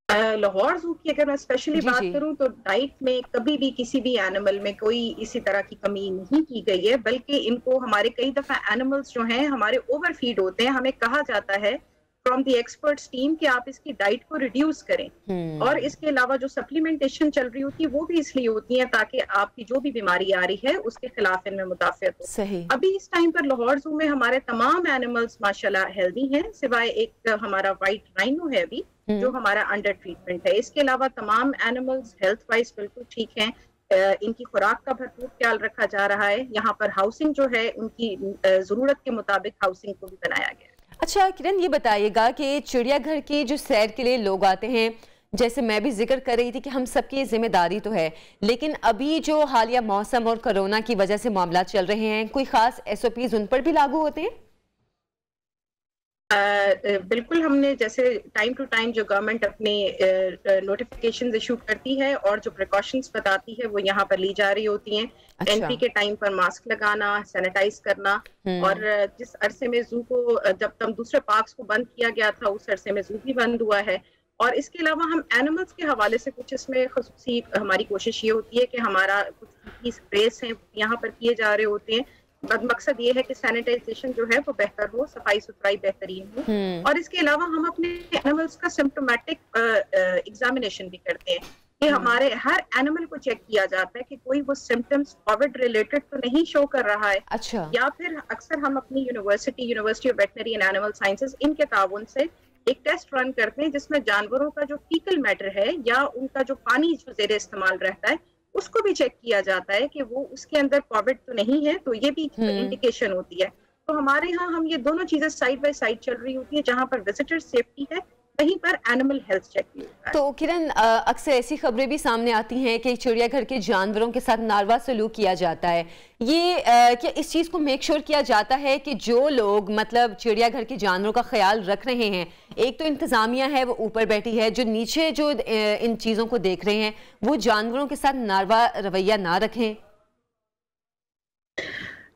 लाहौर ज़ू की अगर मैं स्पेशली बात करूं तो डाइट में कभी भी किसी भी एनिमल में कोई इसी तरह की कमी नहीं की गई है, बल्कि इनको हमारे कई दफा एनिमल्स जो हैं हमारे ओवरफीड होते हैं। हमें कहा जाता है फ्रॉम द एक्सपर्ट्स टीम कि आप इसकी डाइट को रिड्यूस करें। और इसके अलावा जो सप्लीमेंटेशन चल रही होती है वो भी इसलिए होती है ताकि आपकी जो भी बीमारी आ रही है उसके खिलाफ इनमें मुदाफियत हो। सही। अभी इस टाइम पर लाहौर जू में हमारे तमाम एनिमल्स माशाल्लाह हेल्दी हैं, सिवाय एक हमारा व्हाइट राइनो है अभी जो हमारा अंडर ट्रीटमेंट है। इसके अलावा तमाम एनिमल्स हेल्थ वाइज बिल्कुल ठीक हैं। इनकी खुराक का भरपूर ख्याल रखा जा रहा है। यहाँ पर हाउसिंग जो है उनकी जरूरत के मुताबिक हाउसिंग को भी बनाया गया है। अच्छा किरण, ये बताइएगा कि चिड़ियाघर की जो सैर के लिए लोग आते हैं, जैसे मैं भी जिक्र कर रही थी कि हम सबकी जिम्मेदारी तो है, लेकिन अभी जो हालिया मौसम और कोरोना की वजह से मामला चल रहे हैं, कोई खास SOPs उन पर भी लागू होते हैं? बिल्कुल, हमने जैसे टाइम टू टाइम जो गवर्नमेंट अपने नोटिफिकेशंस इशू करती है और जो प्रिकॉशंस बताती है वो यहाँ पर ली जा रही होती हैं। अच्छा। एंट्री के टाइम पर मास्क लगाना, सैनिटाइज करना, और जिस अरसे में जू को जब तक दूसरे पार्क्स को बंद किया गया था उस अरसे में जू भी बंद हुआ है। और इसके अलावा हम एनिमल्स के हवाले से कुछ इसमें खुसूसी हमारी कोशिश ये होती है कि हमारा कुछ स्प्रेस हैं यहाँ पर किए जा रहे होते हैं। मकसद ये है कि सैनिटाइजेशन जो है वो बेहतर हो, सफाई सुथराई बेहतरीन हो। और इसके अलावा हम अपने एनिमल्स का सिम्प्टोमेटिक एग्जामिनेशन भी करते हैं कि हमारे हर एनिमल को चेक किया जाता है कि कोई वो सिम्टम्स कोविड रिलेटेड तो नहीं शो कर रहा है। अच्छा। या फिर अक्सर हम अपनी university of veterinary and animal sciences इनके ताउन से एक टेस्ट रन करते हैं जिसमें जानवरों का जो फीकल मैटर है या उनका जो पानी जो ज़ेरे इस्तेमाल रहता है उसको भी चेक किया जाता है कि वो उसके अंदर कोविड तो नहीं है, तो ये भी इंडिकेशन होती है। तो हमारे यहाँ हम ये दोनों चीजें साइड बाय साइड चल रही होती है, जहाँ पर विजिटर सेफ्टी है वहीं पर एनिमल हेल्थ चेक भी होता है। तो किरण, अक्सर ऐसी खबरें भी सामने आती हैं कि चिड़ियाघर के जानवरों के साथ नारवा सलूक किया जाता है। ये क्या इस चीज़ को मेक श्योर किया जाता है कि जो लोग मतलब चिड़ियाघर के जानवरों का ख्याल रख रहे हैं, एक तो इंतज़ामिया है वो ऊपर बैठी है, जो नीचे जो इन चीज़ों को देख रहे हैं वो जानवरों के साथ नारवा रवैया ना रखें?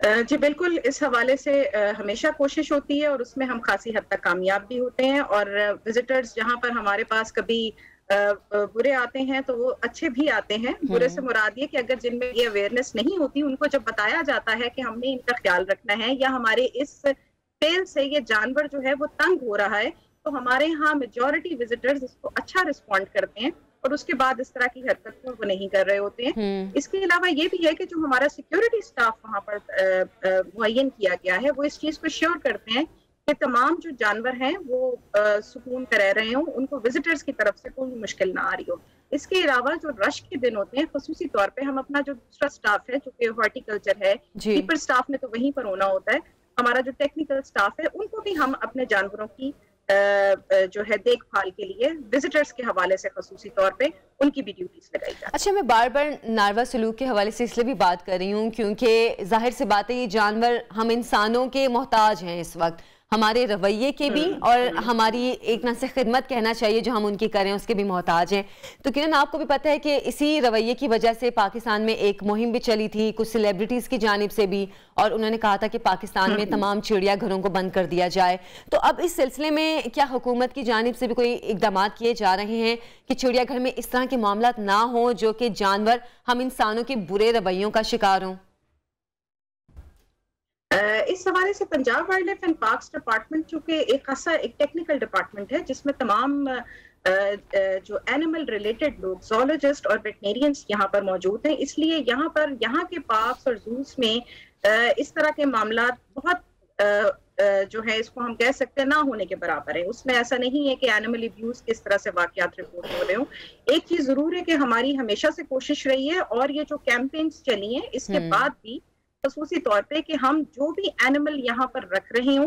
जी बिल्कुल, इस हवाले से हमेशा कोशिश होती है और उसमें हम खासी हद तक कामयाब भी होते हैं। और विजिटर्स जहाँ पर हमारे पास कभी बुरे आते हैं तो वो अच्छे भी आते हैं। बुरे से मुराद ये कि अगर जिनमें ये अवेयरनेस नहीं होती, उनको जब बताया जाता है कि हमने इनका ख्याल रखना है या हमारे इस फेल से ये जानवर जो है वो तंग हो रहा है, तो हमारे यहाँ मेजॉरिटी विजिटर्स इसको अच्छा रिस्पॉन्ड करते हैं और उसके बाद इस तरह की हरकत को वो नहीं कर रहे होते हैं। इसके अलावा ये भी है कि जो हमारा सिक्योरिटी स्टाफ वहाँ पर मुअय्यन किया गया है वो इस चीज को श्योर करते हैं कि तमाम जो जानवर हैं वो सुकून में रह रहे हों, उनको विजिटर्स की तरफ से कोई मुश्किल ना आ रही हो। इसके अलावा जो रश के दिन होते हैं, खुसूसी तौर पे हम अपना जो दूसरा स्टाफ है जो कि हॉर्टिकल्चर है, कीपर स्टाफ ने तो वहीं पर होना होता है, हमारा जो टेक्निकल स्टाफ है उनको भी हम अपने जानवरों की जो है देखभाल के लिए विजिटर्स के हवाले से खुसूसी तौर पे उनकी भी ड्यूटीज लगाई जाती है। अच्छा, मैं बार बार नारवा सलूक के हवाले से इसलिए भी बात कर रही हूँ क्योंकि जाहिर सी बात है ये जानवर हम इंसानों के मोहताज हैं इस वक्त, हमारे रवैये के भी और हमारी एक ना से खिदमत कहना चाहिए जो हम उनकी करें उसके भी मोहताज हैं। तो किरण, आपको भी पता है कि इसी रवैये की वजह से पाकिस्तान में एक मुहिम भी चली थी कुछ सेलिब्रिटीज़ की जानिब से भी, और उन्होंने कहा था कि पाकिस्तान में तमाम चिड़ियाघरों को बंद कर दिया जाए। तो अब इस सिलसिले में क्या हुकूमत की जानिब से भी कोई इकदाम किए जा रहे हैं कि चिड़ियाघर में इस तरह के मामला ना हो जो कि जानवर हम इंसानों के बुरे रवैयों का शिकार हों? इस हवाले से Punjab wild life and parks department चूंकि एक खासा एक टेक्निकल डिपार्टमेंट है जिसमें तमाम जो एनिमल रिलेटेड लोग, ज़ूलॉजिस्ट और वेटनेरियंस यहाँ पर मौजूद हैं, इसलिए यहाँ पर यहाँ के पार्क्स और जूस में इस तरह के मामला बहुत जो है इसको हम कह सकते हैं ना होने के बराबर है। उसमें ऐसा नहीं है कि एनिमल अब्यूज किस तरह से वाकयात रिपोर्ट हो रहे हो। एक चीज जरूर है कि हमारी हमेशा से कोशिश रही है और ये जो कैंपेन्स चली हैं इसके बाद भी खसूसी तौर पे कि हम जो भी एनिमल यहाँ पर रख रहे हो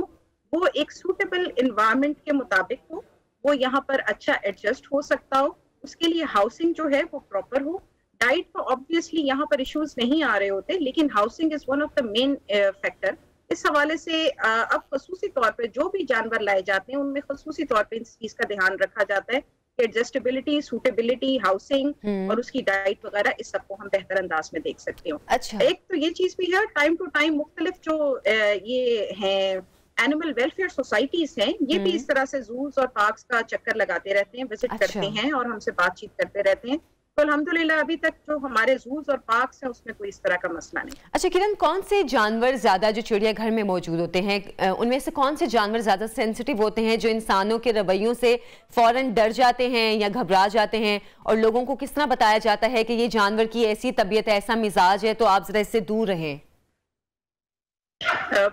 वो एक सूटेबल इन्वायरमेंट के मुताबिक हो, वो यहाँ पर अच्छा एडजस्ट हो सकता हो, उसके लिए हाउसिंग जो है वो प्रॉपर हो। डाइट तो ऑब्वियसली यहाँ पर इश्यूज नहीं आ रहे होते, लेकिन housing is one of the main factor. इस हवाले से अब खसूसी तौर पे जो भी जानवर लाए जाते हैं उनमें खसूसी तौर पे इस चीज का ध्यान रखा जाता है कि एडजस्टेबिलिटी, सूटेबिलिटी, हाउसिंग और उसकी डाइट वगैरह इस सबको हम बेहतर अंदाज में देख सकते हो। अच्छा। एक तो ये चीज भी है, टाइम टू टाइम मुख्तलिफ जो ये हैं एनिमल वेलफेयर सोसाइटीज हैं, ये भी इस तरह से जूस और पार्क्स का चक्कर लगाते रहते हैं, विजिट करते हैं और हमसे बातचीत करते रहते हैं तो अल्हम्दुलिल्लाह अभी तक जो हमारे जूस और पार्क्स हैं उसमें कोई इस तरह का मसला नहीं। अच्छा किरण, कौन से जानवर ज्यादा जो चिड़ियाघर में मौजूद होते हैं, उनमें से कौन से जानवर ज्यादा सेंसिटिव होते हैं, जो इंसानों के रवैयों से फौरन डर जाते हैं या घबरा जाते हैं, और लोगों को किस तरह बताया जाता है कि ये जानवर की ऐसी तबीयत है, ऐसा मिजाज है, तो आप जरा इससे दूर रहें?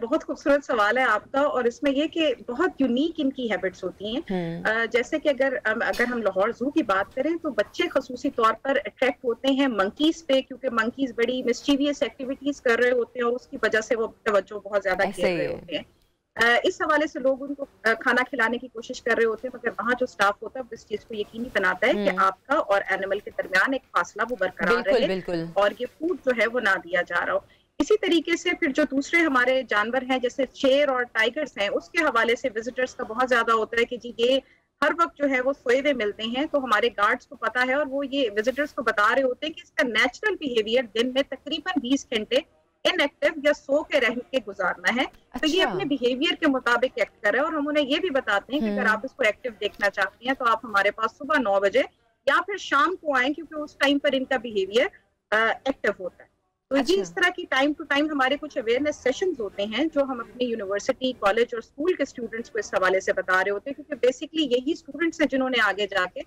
बहुत खूबसूरत सवाल है आपका, और इसमें यह कि बहुत यूनिक इनकी हैबिट्स होती हैं। जैसे कि अगर हम लाहौर जू की बात करें तो बच्चे खसूसी तौर पर अट्रैक्ट होते हैं मंकीज पे, क्योंकि मंकीज बड़ी मिस्चीवियस एक्टिविटीज कर रहे होते हैं और उसकी वजह से वो तवज्जो बहुत ज्यादा घेर रहे होते हैं। इस हवाले से लोग उनको खाना खिलाने की कोशिश कर रहे होते हैं, मगर वहाँ जो स्टाफ होता है इस चीज को यकीनी बनाता है कि आपका और एनिमल के दरमियान एक फासला वो बरकरार रहे और ये फूड जो है वो ना दिया जा रहा हो। इसी तरीके से फिर जो दूसरे हमारे जानवर हैं जैसे शेर और टाइगर्स हैं, उसके हवाले से विजिटर्स का बहुत ज्यादा होता है कि जी ये हर वक्त जो है वो सोए हुए मिलते हैं, तो हमारे गार्ड्स को पता है और वो ये विजिटर्स को बता रहे होते हैं कि इसका नेचुरल बिहेवियर दिन में तकरीबन 20 घंटे इनएक्टिव या सो के रह के गुजारना है। तो ये अपने बिहेवियर के मुताबिक एक्ट कर रहे हैं, और हम उन्हें ये भी बताते हैं कि अगर आप इसको एक्टिव देखना चाहते हैं तो आप हमारे पास सुबह 9 बजे या फिर शाम को आए, क्योंकि उस टाइम पर इनका बिहेवियर एक्टिव होता है। तो ये इस तरह की टाइम टू टाइम हमारे कुछ अवेयरनेस सेशंस होते हैं जो हम अपनी यूनिवर्सिटी, कॉलेज और स्कूल के स्टूडेंट्स को इस हवाले से बता रहे होते हैं, क्योंकि बेसिकली यही स्टूडेंट्स हैं जिन्होंने आगे जाके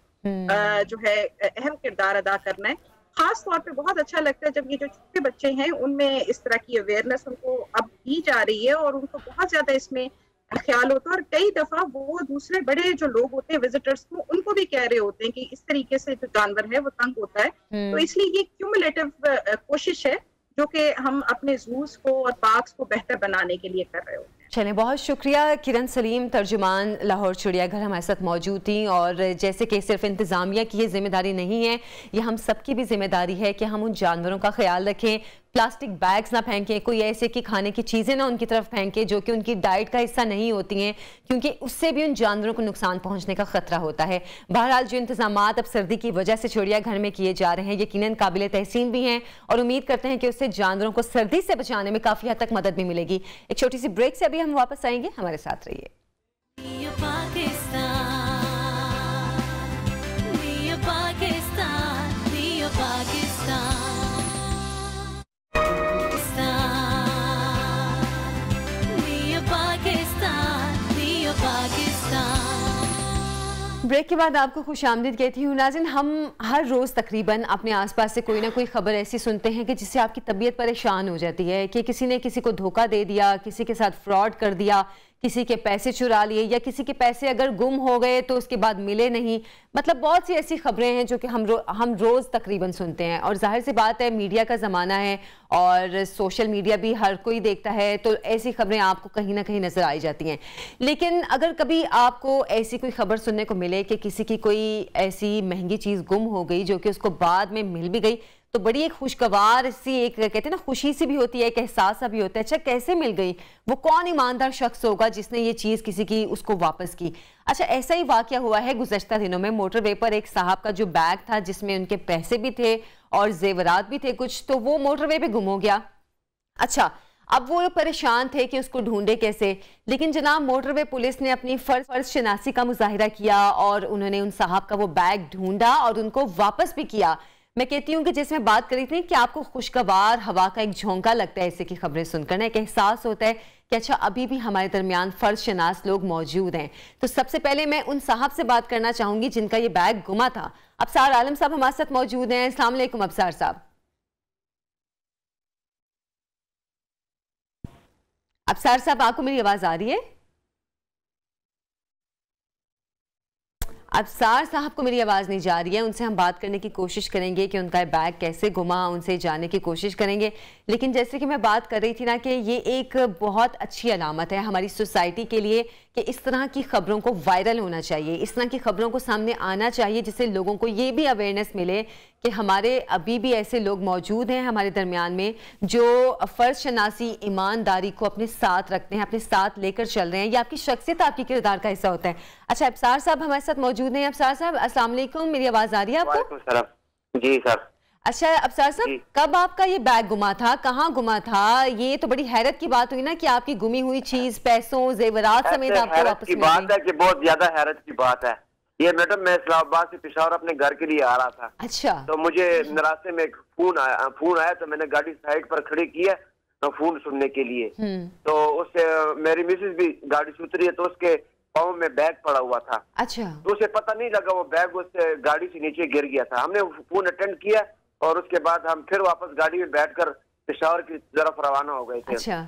जो है अहम किरदार अदा करना है। खास तौर पे बहुत अच्छा लगता है जब ये जो छोटे बच्चे हैं उनमें इस तरह की अवेयरनेस उनको अब दी जा रही है और उनको बहुत ज्यादा इसमें ख्याल होता है, और कई दफा वो दूसरे बड़े जो लोग होते हैं विजिटर्स को उनको भी कह रहे होते हैं कि इस तरीके से जो जानवर है वो तंग होता है। तो इसलिए ये क्यूमुलेटिव कोशिश है जो कि हम अपने जूस को और पार्क्स को बेहतर बनाने के लिए कर रहे होते हैं। चलें, बहुत शुक्रिया किरण सलीम, तर्जुमान लाहौर चिड़ियाघर, हमारे साथ मौजूद थी। और जैसे कि सिर्फ इंतज़ामिया की ये जिम्मेदारी नहीं है, ये हम सब की भी जिम्मेदारी है कि हम उन जानवरों का ख्याल रखें, प्लास्टिक बैग्स ना फेंकें, कोई ऐसे कि खाने की चीज़ें ना उनकी तरफ फेंकें जो कि उनकी डाइट का हिस्सा नहीं होती हैं, क्योंकि उससे भी उन जानवरों को नुकसान पहुंचने का खतरा होता है। बहरहाल जो इंतजामात अब सर्दी की वजह से चिड़ियाघर में किए जा रहे हैं यकीनन काबिल तहसीन भी हैं, और उम्मीद करते हैं कि उससे जानवरों को सर्दी से बचाने में काफ़ी हद तक मदद भी मिलेगी। एक छोटी सी ब्रेक से अभी हम वापस आएंगे, हमारे साथ रहिए। ब्रेक के बाद आपको खुशामदीद कहती हूँ। नाज़रीन, हम हर रोज़ तकरीबन अपने आसपास से कोई ना कोई ख़बर ऐसी सुनते हैं कि जिससे आपकी तबीयत परेशान हो जाती है कि किसी ने किसी को धोखा दे दिया, किसी के साथ फ्रॉड कर दिया, किसी के पैसे चुरा लिए, या किसी के पैसे अगर गुम हो गए तो उसके बाद मिले नहीं। मतलब बहुत सी ऐसी खबरें हैं जो कि हम रोज़ तकरीबन सुनते हैं, और जाहिर सी बात है मीडिया का ज़माना है और सोशल मीडिया भी हर कोई देखता है, तो ऐसी खबरें आपको कहीं ना कहीं नज़र आई जाती हैं। लेकिन अगर कभी आपको ऐसी कोई खबर सुनने को मिले कि किसी की कोई ऐसी महंगी चीज़ गुम हो गई जो कि उसको बाद में मिल भी गई, तो बड़ी एक खुशगवार सी, एक कहते हैं ना खुशी सी भी होती है, एक एहसास सा भी होता है। अच्छा, कैसे मिल गई, वो कौन ईमानदार शख्स होगा जिसने ये चीज़ किसी की उसको वापस की। अच्छा, ऐसा ही वाकया हुआ है गुज़श्ता दिनों में। मोटरवे पर एक साहब का जो बैग था जिसमें उनके पैसे भी थे और जेवरात भी थे कुछ, तो वो मोटरवे पे गुम हो गया। अच्छा, अब वो परेशान थे कि उसको ढूंढे कैसे, लेकिन जनाब मोटरवे पुलिस ने अपनी फर्ज शनासी का मुजाहिरा किया और उन्होंने उन साहब का वो बैग ढूंढा और उनको वापस भी किया। मैं कहती हूँ कि जिसमें बात करी थी कि आपको खुशगवार हवा का एक झोंका लगता है ऐसे की खबरें सुनकर ना, एक एहसास होता है कि अच्छा अभी भी हमारे दरमियान फर्ज शनास लोग मौजूद हैं। तो सबसे पहले मैं उन साहब से बात करना चाहूंगी जिनका ये बैग गुमा था। अबसार आलम साहब हमारे साथ मौजूद हैं। अस्सलाम वालेकुम अबसार साहब। अबसार साहब, आपको मेरी आवाज आ रही है? अबसार साहब को मेरी आवाज़ नहीं जा रही है। उनसे हम बात करने की कोशिश करेंगे कि उनका बैग कैसे गुमा, उनसे जानने की कोशिश करेंगे। लेकिन जैसे कि मैं बात कर रही थी ना कि ये एक बहुत अच्छी अलामत है हमारी सोसाइटी के लिए कि इस तरह की खबरों को वायरल होना चाहिए, इस तरह की खबरों को सामने आना चाहिए, जिससे लोगों को ये भी अवेयरनेस मिले कि हमारे अभी भी ऐसे लोग मौजूद हैं हमारे दरमियान में जो फ़र्ज शनासी, ईमानदारी को अपने साथ रखते हैं, अपने साथ लेकर चल रहे हैं। ये आपकी शख्सियत, आपकी किरदार का हिस्सा होता है। अच्छा, अबसार साहब हमारे साथ मौजूद हैं। अबसार साहब अस्सलाम वालेकुम, मेरी आवाज़ आ रही है आपको? जी सर। अच्छा अबसार साहब, कब आपका ये बैग गुमा था, कहाँ गुमा था? ये तो बड़ी हैरत की बात हुई ना कि आपकी गुमी हुई चीज, पैसों, जेवरात समेत आपको वापस मिल गई। बात है कि बहुत ज्यादा हैरत की बात है। ये मैडम मैं इस्लामाबाद से पेशावर अपने घर के लिए आ रहा था। अच्छा। तो मुझे रास्ते में एक फोन आया तो मैंने गाड़ी साइड पर खड़ी की है फोन सुनने के लिए। तो उससे मेरी मिसेज भी गाड़ी से उतरी है तो उसके पाँव में बैग पड़ा हुआ था। अच्छा। तो उसे पता नहीं लगा वो बैग उससे गाड़ी से नीचे गिर गया था। हमने फोन अटेंड किया और उसके बाद हम फिर वापस गाड़ी में बैठकर पेशावर की तरफ रवाना हो गए थे। अच्छा।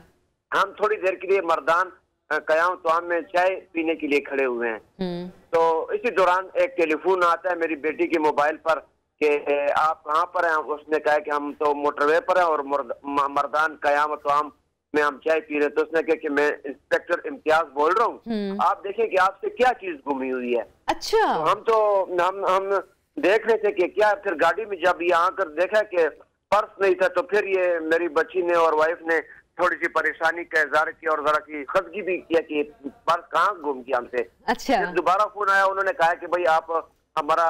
हम थोड़ी देर के लिए मर्दान कयाम तवाम में चाय पीने के लिए खड़े हुए हैं। तो इसी दौरान एक टेलीफोन आता है मेरी बेटी के मोबाइल पर कि आप कहाँ पर हैं। उसने कहा कि हम तो मोटरवे पर हैं और मर्दान कयाम तवाम में हम चाय पी रहे। तो उसने कहा कि मैं इंस्पेक्टर इम्तियाज बोल रहा हूँ, आप देखें कि आपसे क्या चीज गुमी हुई है। अच्छा। तो हम देख रहे थे कि क्या, फिर गाड़ी में जब यहाँ कर देखा कि पर्स नहीं था तो फिर ये मेरी बच्ची ने और वाइफ ने थोड़ी सी परेशानी का इजहार किया और जरा सी खदगी भी किया कि पर्स कहाँ गुम किया हमसे। अच्छा। फिर दोबारा फोन आया, उन्होंने कहा कि भाई आप हमारा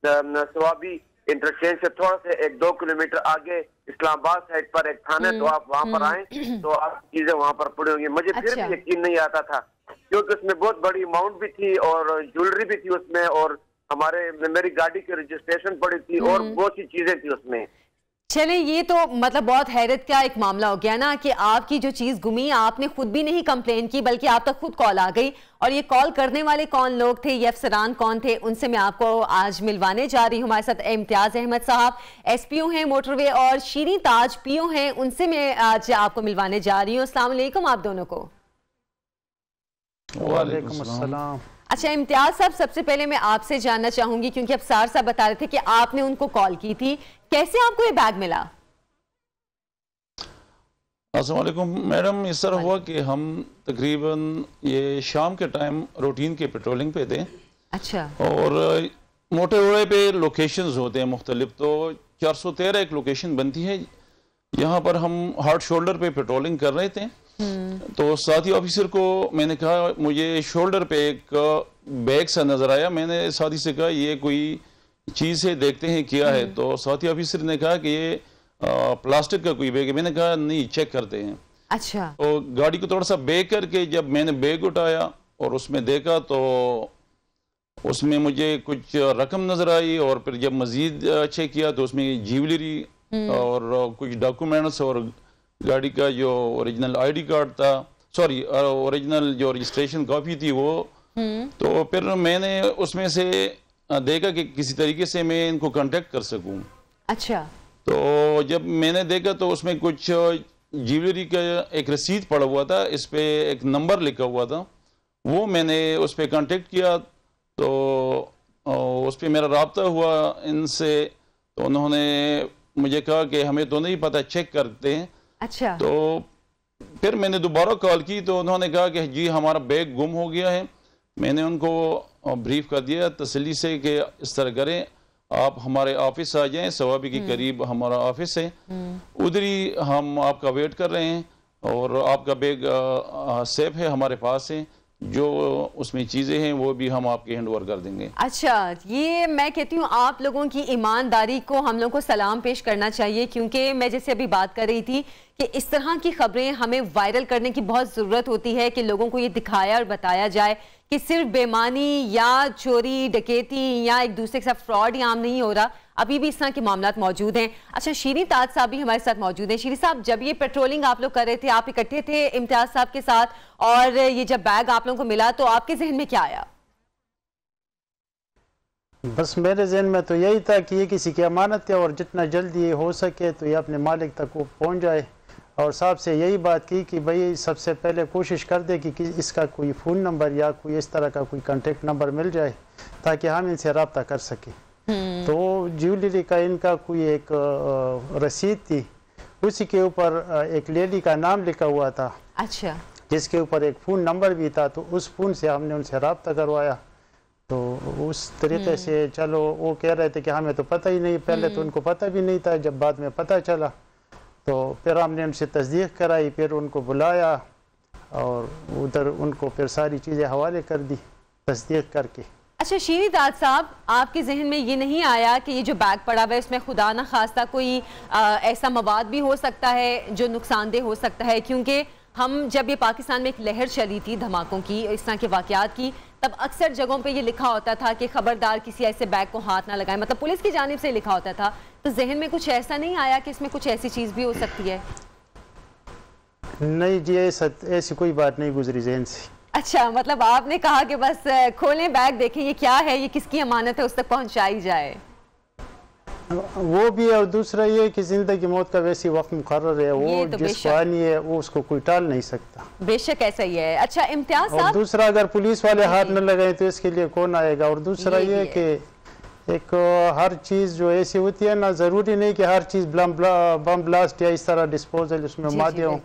सवाबी इंटरचेंज से थोड़ा से 1-2 किलोमीटर आगे इस्लामाबाद साइड पर एक थाना है तो आप वहाँ पर आए तो आप चीजें वहाँ पर पड़ी होंगी। मुझे फिर भी यकीन नहीं आता था क्योंकि उसमें बहुत बड़ी अमाउंट भी थी और ज्वेलरी भी थी उसमें और मेरी गाड़ी की रजिस्ट्रेशन पड़ी थी और बहुत सी चीजें थी उसमें। चले, ये तो मतलब बहुत हैरत का एक मामला हो गया ना कि आपकी जो चीज गुमी आपने खुद भी नहीं कंप्लेन की बल्कि आप तक खुद कॉल आ गई। और ये कॉल करने वाले कौन लोग थे, ये अफसरान कौन थे, उनसे मैं आपको आज मिलवाने जा रही हूँ। हमारे साथ इम्तियाज अहमद साहब SPO हैं मोटरवे और शीरी ताज PO हैं, उनसे मैं आज आपको मिलवाने जा रही हूँ। अस्सलाम वालेकुम आप दोनों को। वालेकुम अस्सलाम। अच्छा इम्तियाज साहब, सबसे पहले मैं आपसे जानना चाहूंगी क्योंकि अफसार साहब बता रहे थे कि आपने उनको कॉल की थी, कैसे आपको ये बैग मिला? अस्सलाम वालेकुम मैडम, इस तरह हुआ कि हम तकरीबन ये शाम के टाइम रूटीन के पेट्रोलिंग पे थे। अच्छा। और मोटरवे पे लोकेशंस होते हैं मुख्तलिफ, तो 413 एक लोकेशन बनती है। यहाँ पर हम हार्ड शोल्डर पे पेट्रोलिंग कर रहे थे तो साथी ऑफिसर को मैंने कहा मुझे शोल्डर पे एक बैग सा नजर आया। मैंने साथी से कहा ये कोई चीज है, देखते हैं क्या है। तो साथी ऑफिसर ने कहा कि ये प्लास्टिक का कोई बैग है। मैंने कहा नहीं, चेक करते हैं। अच्छा। तो गाड़ी को थोड़ा सा बैग करके जब मैंने बैग उठाया और उसमें देखा तो उसमें मुझे कुछ रकम नजर आई और फिर जब मजीद चेक किया तो उसमें ज्वेलरी और कुछ डॉक्यूमेंट्स और गाड़ी का जो ओरिजिनल ID कार्ड था, सॉरी ओरिजिनल जो रजिस्ट्रेशन कॉपी थी वो। तो फिर मैंने उसमें से देखा कि किसी तरीके से मैं इनको कांटेक्ट कर सकूं। अच्छा। तो जब मैंने देखा तो उसमें कुछ ज्वेलरी का एक रसीद पड़ा हुआ था, इस पे एक नंबर लिखा हुआ था, वो मैंने उस पर कांटेक्ट किया। तो उस पर मेरा रब्ता हुआ इनसे, तो उन्होंने मुझे कहा कि हमें तो नहीं पता, चेक करते हैं। अच्छा। तो फिर मैंने दोबारा कॉल की तो उन्होंने कहा कि जी हमारा बैग गुम हो गया है। मैंने उनको ब्रीफ कर दिया तसल्ली से कि इस तरह करें, आप हमारे ऑफिस आ जाएं, सवाबी के करीब हमारा ऑफिस है, उधर ही हम आपका वेट कर रहे हैं और आपका बैग सेफ है, हमारे पास है, जो उसमें चीज़ें हैं वो भी हम आपके हैंड ओवर कर देंगे। अच्छा, ये मैं कहती हूँ आप लोगों की ईमानदारी को हम लोगों को सलाम पेश करना चाहिए, क्योंकि मैं जैसे अभी बात कर रही थी कि इस तरह की खबरें हमें वायरल करने की बहुत ज़रूरत होती है कि लोगों को ये दिखाया और बताया जाए कि सिर्फ बेईमानी या चोरी डकैती या एक दूसरे के साथ फ्रॉड ही आम नहीं हो रहा, अभी भी इस तरह के मामला मौजूद हैं। अच्छा, शीरी ताज साहब भी हमारे साथ मौजूद हैं। शीरी साहब, जब ये पेट्रोलिंग आप लोग कर रहे थे, आप इकट्ठे थे इम्तियाज साहब के साथ, और ये जब बैग आप लोगों को मिला तो आपके जहन में क्या आया? बस मेरे जहन में तो यही था कि ये किसी की अमानत है और जितना जल्दी ये हो सके तो ये अपने मालिक तक वो पहुँच जाए। और साहब से यही बात की कि भाई सबसे पहले कोशिश कर दे कि इसका कोई फ़ोन नंबर या कोई इस तरह का कोई कांटेक्ट नंबर मिल जाए ताकि हम इनसे रब्ता कर सकें। तो ज्वेलरी का इनका कोई एक रसीद थी, उसी के ऊपर एक लेडी का नाम लिखा हुआ था। अच्छा। जिसके ऊपर एक फ़ोन नंबर भी था, तो उस फ़ोन से हमने उनसे रब्ता करवाया। तो उस तरीके से चलो, वो कह रहे थे कि हमें तो पता ही नहीं, पहले तो उनको पता भी नहीं था, जब बाद में पता चला तो फिर हमने उनसे तस्दीक कराई, फिर उनको बुलाया और उधर उनको फिर सारी चीज़ें हवाले कर दी तस्दीक करके। अच्छा शीरी ताज साहब, आपके जहन में ये नहीं आया कि ये जो बैग पड़ा हुआ है इसमें खुदा न खास्ता कोई ऐसा मवाद भी हो सकता है जो नुकसानदेह हो सकता है? क्योंकि हम जब ये पाकिस्तान में एक लहर चली थी धमाकों की, इस तरह के वाकयात की, तब अक्सर जगहों पे ये लिखा होता था कि खबरदार किसी ऐसे बैग को हाथ ना लगाएं, मतलब पुलिस की जानिब से लिखा होता था। तो जहन में कुछ ऐसा नहीं आया कि इसमें कुछ ऐसी चीज़ भी हो सकती है? नहीं जी, ऐसी कोई बात नहीं गुजरी जहन से। अच्छा, मतलब आपने कहा कि बस खोलें बैग, देखें ये क्या है, ये किसकी अमानत है, उस तक पहुंचाई जाए। वो भी है, और दूसरा ये कि जिंदगी मौत का वैसी वक्त मुकर्रर है, वो तो जिसको आनी है वो उसको कोई टाल नहीं सकता। बेशक ऐसा ही है। अच्छा इम्तियाज साहब, दूसरा अगर पुलिस वाले हाथ न लगाए तो इसके लिए कौन आएगा? और दूसरा ये कि एक हर चीज़ जो ऐसी होती है ना, ज़रूरी नहीं कि हर चीज़ बम ब्लास्ट या इस तरह डिस्पोजल उसमें मादे हो,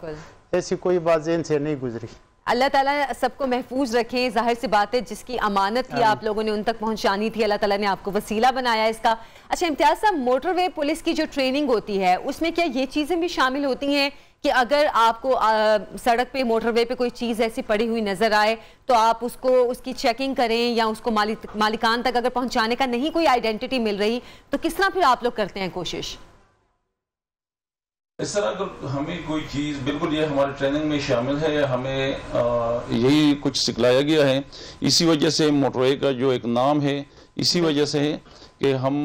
ऐसी कोई बात ज़हन से नहीं गुजरी। अल्लाह ताला सबको महफूज रखें। जाहिर सी बात है, जिसकी अमानत थी आप लोगों ने उन तक पहुंचानी थी, अल्लाह ताला ने आपको वसीला बनाया इसका। अच्छा इम्तियाज साहब, मोटरवे पुलिस की जो ट्रेनिंग होती है उसमें क्या ये चीज़ें भी शामिल होती हैं कि अगर आपको सड़क पे मोटरवे पे कोई चीज़ ऐसी पड़ी हुई नज़र आए तो आप उसकी चेकिंग करें, या उसको मालिकान तक अगर पहुंचाने का नहीं कोई आइडेंटिटी मिल रही तो किस तरह फिर आप लोग करते हैं कोशिश? इस तरह अगर हमें कोई चीज़, बिल्कुल ये हमारे ट्रेनिंग में शामिल है, हमें यही कुछ सिखलाया गया है। इसी वजह से मोटरवे का जो एक नाम है इसी वजह से है कि हम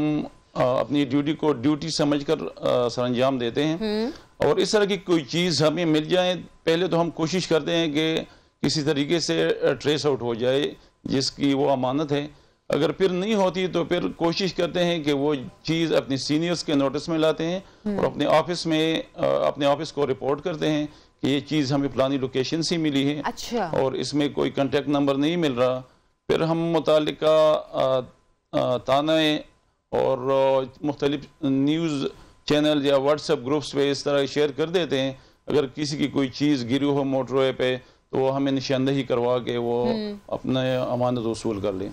अपनी ड्यूटी को ड्यूटी समझकर सरअंजाम देते हैं। और इस तरह की कोई चीज़ हमें मिल जाए, पहले तो हम कोशिश करते हैं कि किसी तरीके से ट्रेस आउट हो जाए जिसकी वो अमानत है। अगर फिर नहीं होती तो फिर कोशिश करते हैं कि वो चीज़ अपने सीनियर्स के नोटिस में लाते हैं और अपने ऑफिस में अपने ऑफिस को रिपोर्ट करते हैं कि ये चीज़ हमें फलानी लोकेशन से मिली है। अच्छा। और इसमें कोई कांटेक्ट नंबर नहीं मिल रहा। फिर हम मुतालिका थाने और मुख्तलिफ न्यूज़ चैनल या व्हाट्सएप ग्रुप्स पे इस तरह शेयर कर देते हैं। अगर किसी की कोई चीज़ गिरी हो मोटरवे पे तो वो हमें निशानदही करवा के वो अपने अमानत वसूल कर लें।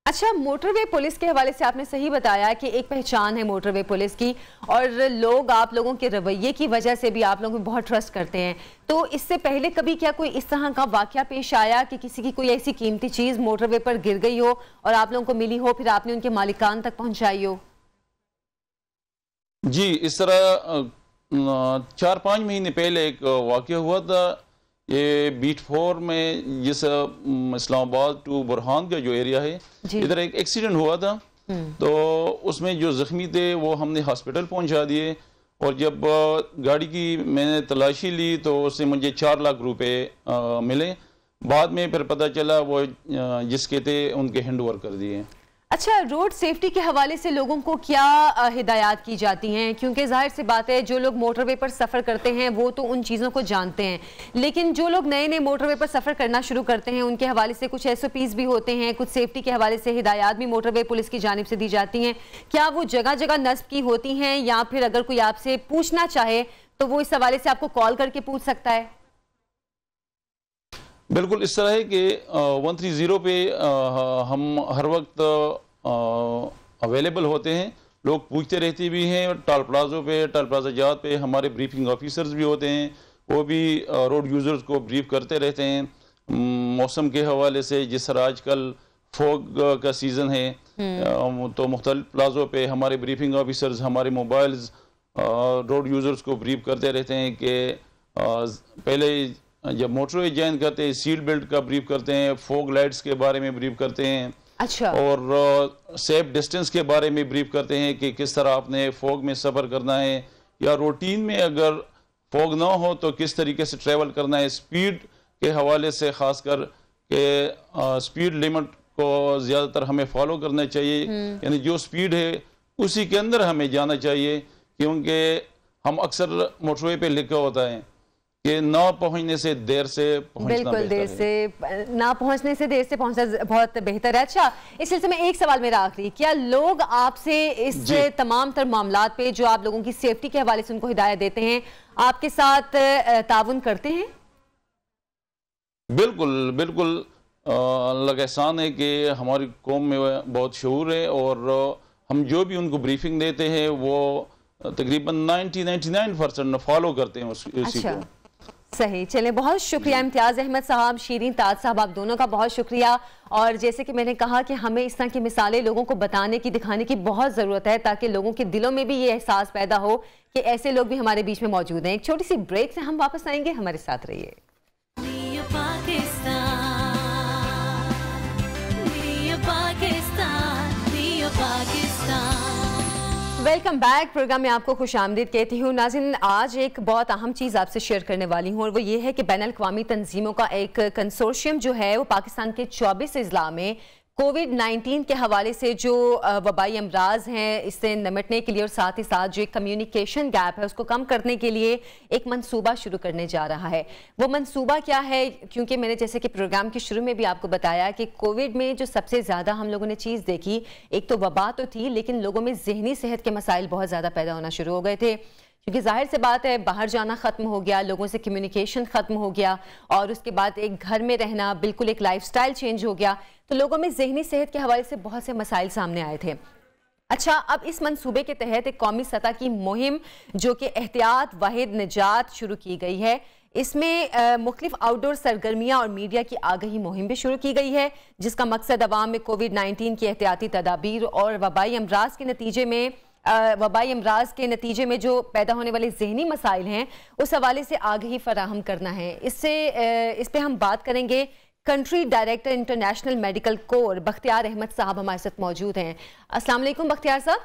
अच्छा, मोटरवे पुलिस के हवाले से आपने सही बताया कि एक पहचान है मोटरवे पुलिस की, और लोग आप लोगों के रवैये की वजह से भी आप लोगों में बहुत ट्रस्ट करते हैं। तो इससे पहले कभी क्या कोई इस तरह का वाकया पेश आया कि किसी की कोई ऐसी कीमती चीज़ मोटरवे पर गिर गई हो और आप लोगों को मिली हो, फिर आपने उनके मालिकान तक पहुंचाई हो? जी, इस तरह 4-5 महीने पहले एक वाकया हुआ था। ये बीट 4 में जिस इस्लामाबाद टू बुरहान का जो एरिया है, इधर एक एक्सीडेंट हुआ था। तो उसमें जो जख्मी थे वो हमने हॉस्पिटल पहुंचा दिए, और जब गाड़ी की मैंने तलाशी ली तो उससे मुझे 4 लाख रुपए मिले। बाद में फिर पता चला वो जिसके थे उनके हैंड ओवर कर दिए। अच्छा, रोड सेफ्टी के हवाले से लोगों को क्या हिदायत की जाती हैं? क्योंकि जाहिर सी बात है, जो लोग मोटरवे पर सफ़र करते हैं वो तो उन चीज़ों को जानते हैं, लेकिन जो लोग नए नए मोटरवे पर सफ़र करना शुरू करते हैं उनके हवाले से कुछ SOPs भी होते हैं, कुछ सेफ्टी के हवाले से हिदायत भी मोटरवे पुलिस की जानिब से दी जाती हैं। क्या वो जगह जगह नस्ब की होती हैं, या फिर अगर कोई आपसे पूछना चाहे तो वो इस हवाले से आपको कॉल करके पूछ सकता है? बिल्कुल इस तरह है कि 130 पे हम हर वक्त अवेलेबल होते हैं। लोग पूछते रहते भी हैं। टोल प्लाज़ों पे, टोल प्लाज़ा जात पे हमारे ब्रीफिंग ऑफिसर्स भी होते हैं, वो भी रोड यूज़र्स को ब्रीफ करते रहते हैं मौसम के हवाले से। जिस तरह आजकल फॉग का सीज़न है तो मुख्तलिफ प्लाज़ों पे हमारे ब्रीफिंग ऑफिसर्स हमारे मोबाइल्स रोड यूज़र्स को ब्रीफ करते रहते हैं कि पहले जब मोटरवे ज्वाइन करते हैं सीट बेल्ट का ब्रीफ करते हैं, फॉग लाइट्स के बारे में ब्रीफ करते हैं। अच्छा। और सेफ डिस्टेंस के बारे में ब्रीफ करते हैं कि किस तरह आपने फॉग में सफ़र करना है, या रूटीन में अगर फॉग ना हो तो किस तरीके से ट्रैवल करना है। स्पीड के हवाले से ख़ास कर के स्पीड लिमिट को ज़्यादातर हमें फॉलो करना चाहिए, यानी जो स्पीड है उसी के अंदर हमें जाना चाहिए, क्योंकि हम अक्सर मोटरवे पे लिखा होता है कि ना पहुंचने से देर से पहुंचना। बिल्कुल, देर से ना पहुंचने से देर से पहुंचना बहुत बेहतर है। अच्छा, इस सिलसिले में एक सवाल मेरा आखिरी, क्या लोग आपसे इस तमाम तर मामलात पे जो आप लोगों की सेफ्टी के हवाले से उनको हिदायत देते हैं, आपके साथ ताउन करते हैं? बिल्कुल बिल्कुल, अल्लाह का एहसान है कि हमारी कौम में बहुत शऊर है, और हम जो भी उनको ब्रीफिंग देते हैं वो तकरीबन 99% फॉलो करते हैं उसी को। सही, चलें, बहुत शुक्रिया इम्तियाज़ अहमद साहब, शीरीन ताज साहब, आप दोनों का बहुत शुक्रिया। और जैसे कि मैंने कहा कि हमें इस तरह की मिसालें लोगों को बताने की, दिखाने की बहुत ज़रूरत है, ताकि लोगों के दिलों में भी ये एहसास पैदा हो कि ऐसे लोग भी हमारे बीच में मौजूद हैं। एक छोटी सी ब्रेक से हम वापस आएंगे, हमारे साथ रहिए। Welcome back. प्रोग्राम में आपको खुशामदीद कहती हूँ। नाज़रीन, आज एक बहुत अहम चीज़ आपसे शेयर करने वाली हूँ और वो ये है कि बैनुल अक़वामी तंजीमों का एक कंसोर्शियम जो है वो पाकिस्तान के 24 अजला में कोविड-19 के हवाले से जो वबाई अमराज हैं इससे निपटने के लिए और साथ ही साथ जो एक कम्युनिकेशन गैप है उसको कम करने के लिए एक मंसूबा शुरू करने जा रहा है। वो मंसूबा क्या है? क्योंकि मैंने जैसे कि प्रोग्राम के शुरू में भी आपको बताया कि कोविड में जो सबसे ज़्यादा हम लोगों ने चीज़ देखी, एक तो वबा तो थी, लेकिन लोगों में ज़हनी सेहत के मसाइल बहुत ज़्यादा पैदा होना शुरू हो गए थे, क्योंकि जाहिर से बात है बाहर जाना ख़त्म हो गया, लोगों से कम्युनिकेशन ख़त्म हो गया और उसके बाद एक घर में रहना, बिल्कुल एक लाइफस्टाइल चेंज हो गया, तो लोगों में ज़हनी सेहत के हवाले से बहुत से मसाइल सामने आए थे। अच्छा, अब इस मंसूबे के तहत एक कौमी सतह की मुहिम जो कि एहतियात वाहिद निजात शुरू की गई है। इसमें मुख्तलिफ आउटडोर सरगर्मियाँ और मीडिया की आगही मुहिम भी शुरू की गई है, जिसका मकसद अवाम में कोविड-19 की एहतियाती तदाबीर और वबाई अमराज के नतीजे में जो पैदा होने वाले जहनी मसाइल हैं उस हवाले से आगही फराहम करना है। इस पे हम बात करेंगे। Country director international medical corps Bakhtiyar Ahmed साहब हमारे साथ मौजूद हैं। अस्सलाम वालेकुम बख्तियार साहब।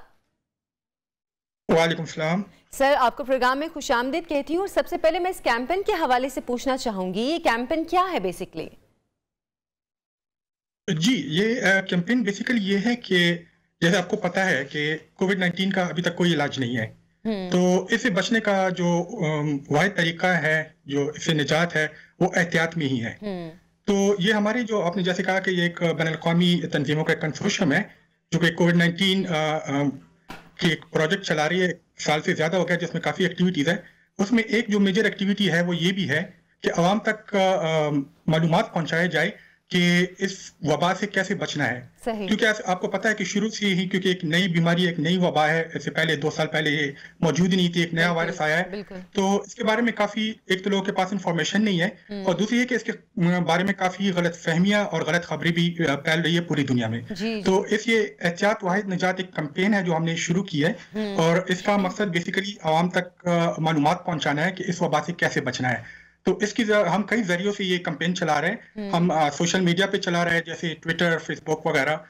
वालेकुम सलाम। सर, आपको प्रोग्राम में खुशामदीद कहती हूँ। सबसे पहले मैं इस कैंपेन के हवाले से पूछना चाहूँगी, ये कैंपेन क्या है बेसिकली? जी, ये कैंपेन बेसिकली ये है कि जैसे आपको पता है कि कोविड-19 का अभी तक कोई इलाज नहीं है, तो इससे बचने का जो वाहिद तरीका है, जो इससे निजात है, वो एहतियात में ही है। तो ये हमारी जो आपने जैसे कहा कि ये एक बैनुल अक़वामी तंजीमों का कंसोर्शियम है जो कि कोविड-19 की एक प्रोजेक्ट चला रही है, साल से ज़्यादा हो गया, जिसमें काफ़ी एक्टिविटीज़ है। उसमें एक जो मेजर एक्टिविटी है वो ये भी है कि आवाम तक मालूमात पहुँचाए जाए कि इस वबा से कैसे बचना है। क्योंकि आपको पता है कि शुरू से ही, क्योंकि एक नई बीमारी, एक नई वबा है, इससे पहले 2 साल पहले ये मौजूद नहीं थी, एक नया वायरस आया है, तो इसके बारे में काफी, एक तो लोगों के पास इंफॉर्मेशन नहीं है और दूसरी है कि इसके बारे में काफी गलत फहमियां और गलत खबरें भी फैल रही है पूरी दुनिया में। तो इसलिए एहतियात वाहिद निजात एक कैंपेन है जो हमने शुरू की है और इसका मकसद बेसिकली आवाम तक मालूमात पहुंचाना है कि इस वबा से कैसे बचना है। तो इसकी हम कई जरियों से ये कैंपेन चला रहे हैं। हम सोशल मीडिया पे चला रहे हैं, जैसे ट्विटर, फेसबुक वगैरह।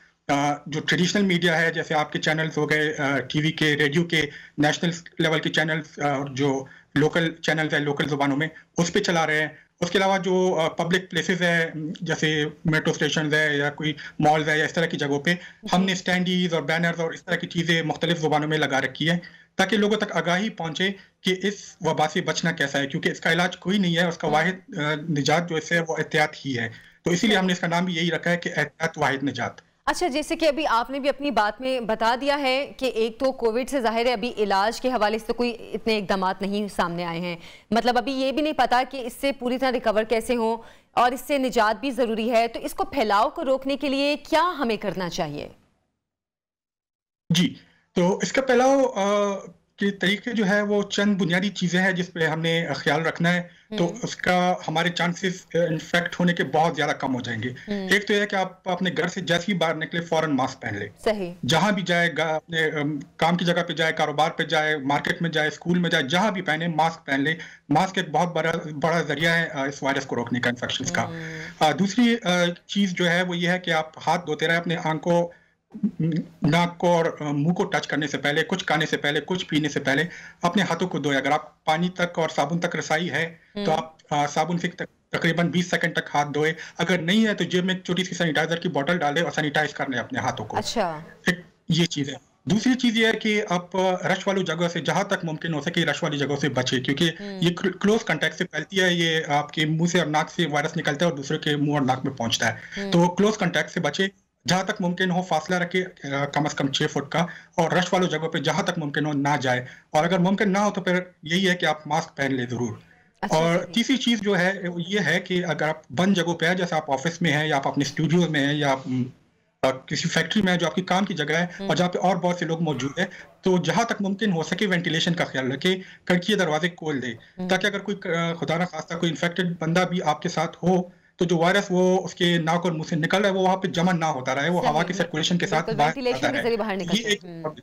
जो ट्रेडिशनल मीडिया है, जैसे आपके चैनल्स हो गए, टीवी के, रेडियो के, नेशनल लेवल के चैनल्स, और जो लोकल चैनल्स है लोकल जुबानों में, उस पे चला रहे हैं। उसके अलावा जो पब्लिक प्लेसेस है, जैसे मेट्रो स्टेशन है या कोई मॉल्स है या इस तरह की जगहों पे हमने स्टैंडीज और बैनर्स और इस तरह की चीज़ें मुख्तलिफ जुबानों में लगा रखी है, ताकि लोगों तक आगाही पहुंचे कि इस वबा से बचना कैसा है, क्योंकि इसका इलाज कोई नहीं है, उसका वाहिद निजात जो इससे वो एहतियात ही है। तो इसीलिए हमने इसका नाम भी यही रखा है कि एहतियात वाहिद निजात। अच्छा, जैसे कि अभी आपने भी अपनी बात में बता दिया है कि एक तो कोविड से जाहिर है अभी इलाज के हवाले से कोई इतने इकदाम नहीं सामने आए हैं, मतलब अभी ये भी नहीं पता कि इससे पूरी तरह रिकवर कैसे हो और इससे निजात भी ज़रूरी है। तो इसको फैलाव को रोकने के लिए क्या हमें करना चाहिए? जी, तो इसका फैलाव के तरीके जो है वो चंद बुनियादी चीज़ें हैं जिस पे हमने ख्याल रखना है, तो उसका हमारे चांसेस इन्फेक्ट होने के बहुत ज़्यादा कम हो जाएंगे। एक तो यह है कि आप अपने घर से जैसे ही बाहर निकले फ़ौरन मास्क पहन ले। सही। जहाँ भी जाए, अपने काम की जगह पे जाए, कारोबार पे जाए, मार्केट में जाए, स्कूल में जाए, जहाँ भी पहने मास्क पहन ले। मास्क एक बहुत बड़ा जरिया है इस वायरस को रोकने का, इन्फेक्शन का। दूसरी चीज़ जो है वो ये है कि आप हाथ धोते रहे, अपने आंखों, नाक को और मुंह को टच करने से पहले, कुछ खाने से पहले, कुछ पीने से पहले अपने हाथों को धोए। अगर आप पानी तक और साबुन तक रसाई है तो आप साबुन से तकरीबन 20 सेकंड तक हाथ धोए। अगर नहीं है तो जेब में छोटी सी सैनिटाइजर की बोतल डालें और सैनिटाइज कर लें अपने हाथों को। अच्छा। एक ये चीज़ है। दूसरी चीज़ ये है कि आप रश वाली जगह से जहां तक मुमकिन हो सके रश वाली जगह से बचे, क्योंकि ये क्लोज कांटेक्ट से फैलती है। ये आपके मुंह से और नाक से वायरस निकलता है और दूसरे के मुंह और नाक में पहुंचता है। तो क्लोज कांटेक्ट से बचे, जहां तक मुमकिन हो फासला रखे कम से कम 6 फुट का, और रश वालों जगहों पे जहां तक मुमकिन हो ना जाए, और अगर मुमकिन ना हो तो फिर यही है कि आप मास्क पहन ले जरूर। अच्छा, और तीसरी चीज जो है ये है कि अगर आप बंद जगहों पे है, जैसे आप ऑफिस में है या आप अपने स्टूडियो में है या किसी फैक्ट्री में है जो आपकी काम की जगह है और जहाँ पे और बहुत से लोग मौजूद है, तो जहां तक मुमकिन हो सके वेंटिलेशन का ख्याल रखे, खिड़की दरवाजे खोल दे, ताकि अगर कोई खुदा ना खास्ता कोई इन्फेक्टेड बंदा भी आपके साथ हो तो जो वायरस वो उसके नाक और मुंह से निकल रहा है वो वहां पे जमा ना होता रहे, वो हवा की सर्कुलेशन के साथ बाहर निकल।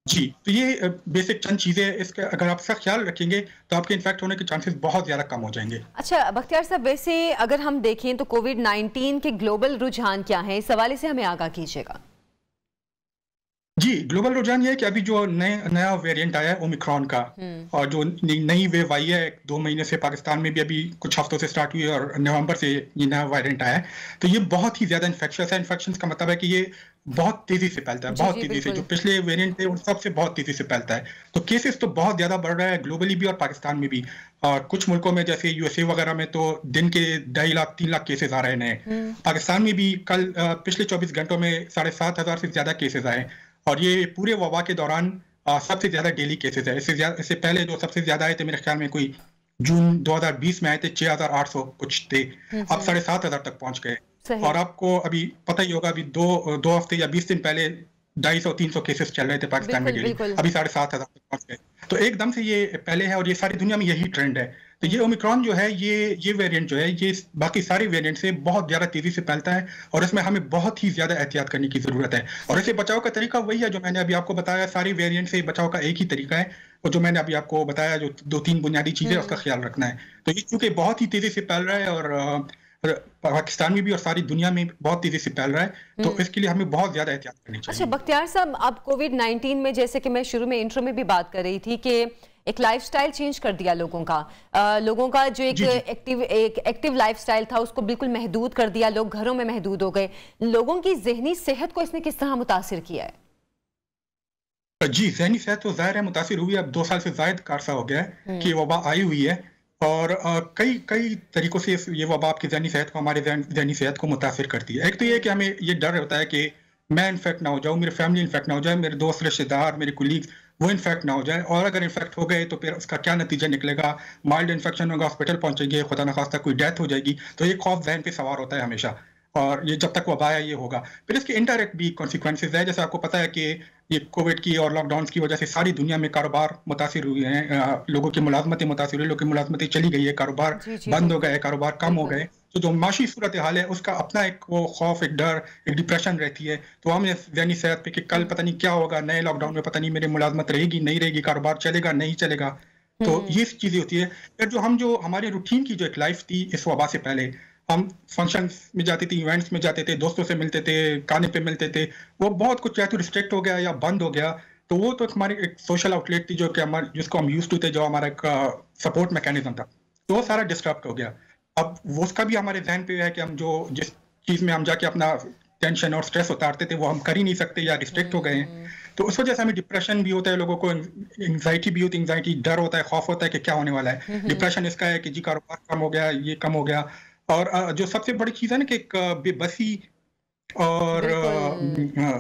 जी, तो ये बेसिक चंद चीजें, इसके अगर आप इसका ख्याल रखेंगे तो आपके इन्फेक्ट होने के चांसेस बहुत ज्यादा कम हो जाएंगे। अच्छा बख्तियार साहब, वैसे अगर हम देखें तो कोविड-19 के ग्लोबल रुझान क्या है, इस हवाले से हमें आगाह कीजिएगा। जी, ग्लोबल रुझान ये है कि अभी जो नया वेरिएंट आया है ओमिक्रॉन का, और जो नई वेव आई है 2 महीने से पाकिस्तान में भी अभी कुछ हफ्तों से स्टार्ट हुई है और नवंबर से ये नया वेरिएंट आया है, तो ये बहुत ही ज्यादा इन्फेक्शियस है। इन्फेक्शंस का मतलब है कि ये बहुत तेजी से फैलता है, बहुत तेजी से। जो पिछले वेरिएंट थे उन सबसे बहुत तेजी से फैलता है। तो केसेस तो बहुत ज्यादा बढ़ रहा है ग्लोबली भी और पाकिस्तान में भी। और कुछ मुल्कों में जैसे यूएसए वगैरह में तो दिन के 2.5 लाख 3 लाख केसेस आ रहे हैं। पाकिस्तान में भी कल पिछले 24 घंटों में 7,500 से ज्यादा केसेस आए, और ये पूरे वबा के दौरान सबसे ज्यादा डेली केसेस है। इससे पहले जो सबसे ज्यादा आए थे मेरे ख्याल में कोई जून 2020 में आए थे, 6,800 कुछ थे, अब 7,500 तक पहुंच गए। और आपको अभी पता ही होगा, अभी दो हफ्ते या 20 दिन पहले 250-300 केसेस चल रहे थे पाकिस्तान में डेली, अभी 7,500 तक पहुंच गए। तो एकदम से ये पहले है, और ये सारी दुनिया में यही ट्रेंड है। तो ये ओमिक्रॉन जो है, ये वेरिएंट जो है, ये बाकी सारे वेरिएंट से बहुत ज्यादा तेजी से फैलता है, और इसमें हमें बहुत ही ज्यादा एहतियात करने की जरूरत है। और इसे बचाव का तरीका वही है जो मैंने अभी आपको बताया। सारी वेरिएंट से बचाव का एक ही तरीका है, और जो मैंने अभी आपको बताया, जो 2-3 बुनियादी चीजें, उसका ख्याल रखना है। तो ये चूंकि बहुत ही तेजी से फैल रहा है, और पाकिस्तान में भी और सारी दुनिया में बहुत तेजी से फैल रहा है, तो इसके लिए हमें बहुत ज्यादा एहतियात करनी चाहिए। अच्छा बख्तियार साहब, अब कोविड-19 में, जैसे कि मैं शुरू में इंट्रो में भी बात कर रही थी कि एक लाइफस्टाइल चेंज कर दिया लोगों का जो एक एक्टिव लाइफस्टाइल था उसको बिल्कुल महदूद कर दिया, लोग घरों में महदूद हो गए। लोगों की ज़हनी सेहत को इसने किस तरह मुतासिर किया है? जी, ज़हनी सेहत तो ज़ाहिर है मुतासिर हुई है। अब 2 साल से ज़ायद का अरसा हो गया है कि वबा आई हुई है, और कई तरीकों से ये वबा आपकी ज़हनी सेहत को, हमारे ज़हनी सेहत को मुतासिर करती है। एक तो ये कि हमें ये डर होता है कि मैं इन्फेक्ट ना हो जाऊँ, मेरी फैमिली इन्फेक्ट ना हो जाए, मेरे दोस्त रिश्तेदार, मेरे कुलीग वो इन्फेक्ट ना हो जाए, और अगर इन्फेक्ट हो गए तो फिर उसका क्या नतीजा निकलेगा। माइल्ड इन्फेक्शन होगा, हॉस्पिटल पहुंचेंगे, खुदा न खास्ता कोई डेथ हो जाएगी, तो ये खौफ जहन पे सवार होता है हमेशा, और ये जब तक वबा है ये होगा। फिर इसके इनडायरेक्ट भी कॉन्सिक्वेंसेज है। जैसे आपको पता है कि ये कोविड की और लॉकडाउन की वजह से सारी दुनिया में कारोबार मुतासिर हुए हैं, लोगों की मुलाजमतें मुतासिर हुई, लोगों की मुलाजमतें चली गई है, कारोबार बंद हो गए, कारोबार कम हो गए। तो जो माशी सूरत हाल है उसका अपना एक वो खौफ, एक डर, एक डिप्रेशन रहती है। तो हमें ज़हनी सेहत पे कि कल पता नहीं क्या होगा, नए लॉकडाउन में पता नहीं मेरी मुलाजमत रहेगी नहीं रहेगी, कारोबार चलेगा नहीं चलेगा, तो ये चीज़ें होती है। फिर जो हमारी रूटीन की जो एक लाइफ थी इस वबा से पहले, हम फंक्शंस में जाते थे, इवेंट्स में जाते थे, दोस्तों से मिलते थे, खाने पे मिलते थे, वो बहुत कुछ या तो रिस्ट्रिक्ट हो गया या बंद हो गया। तो वो तो हमारी एक सोशल आउटलेट थी, जो कि जिसको हम यूज्ड टू थे, जो हमारा एक सपोर्ट मैकेनिज्म था, तो वो सारा डिस्टर्ब हो गया। अब वो उसका भी हमारे जहन पे है कि हम जिस चीज़ में हम जाके अपना टेंशन और स्ट्रेस उतारते थे वो हम कर ही नहीं सकते या रिस्ट्रिक्ट हो गए हैं। तो उस वजह से हमें डिप्रेशन भी होता है, लोगों को एंग्जाइटी भी होती है, एंग्जाइटी डर होता है, खौफ होता है कि क्या होने वाला है। डिप्रेशन इसका है कि जी कारोबार कम हो गया, ये कम हो गया। और जो सबसे बड़ी चीज़ है ना कि एक बेबसी और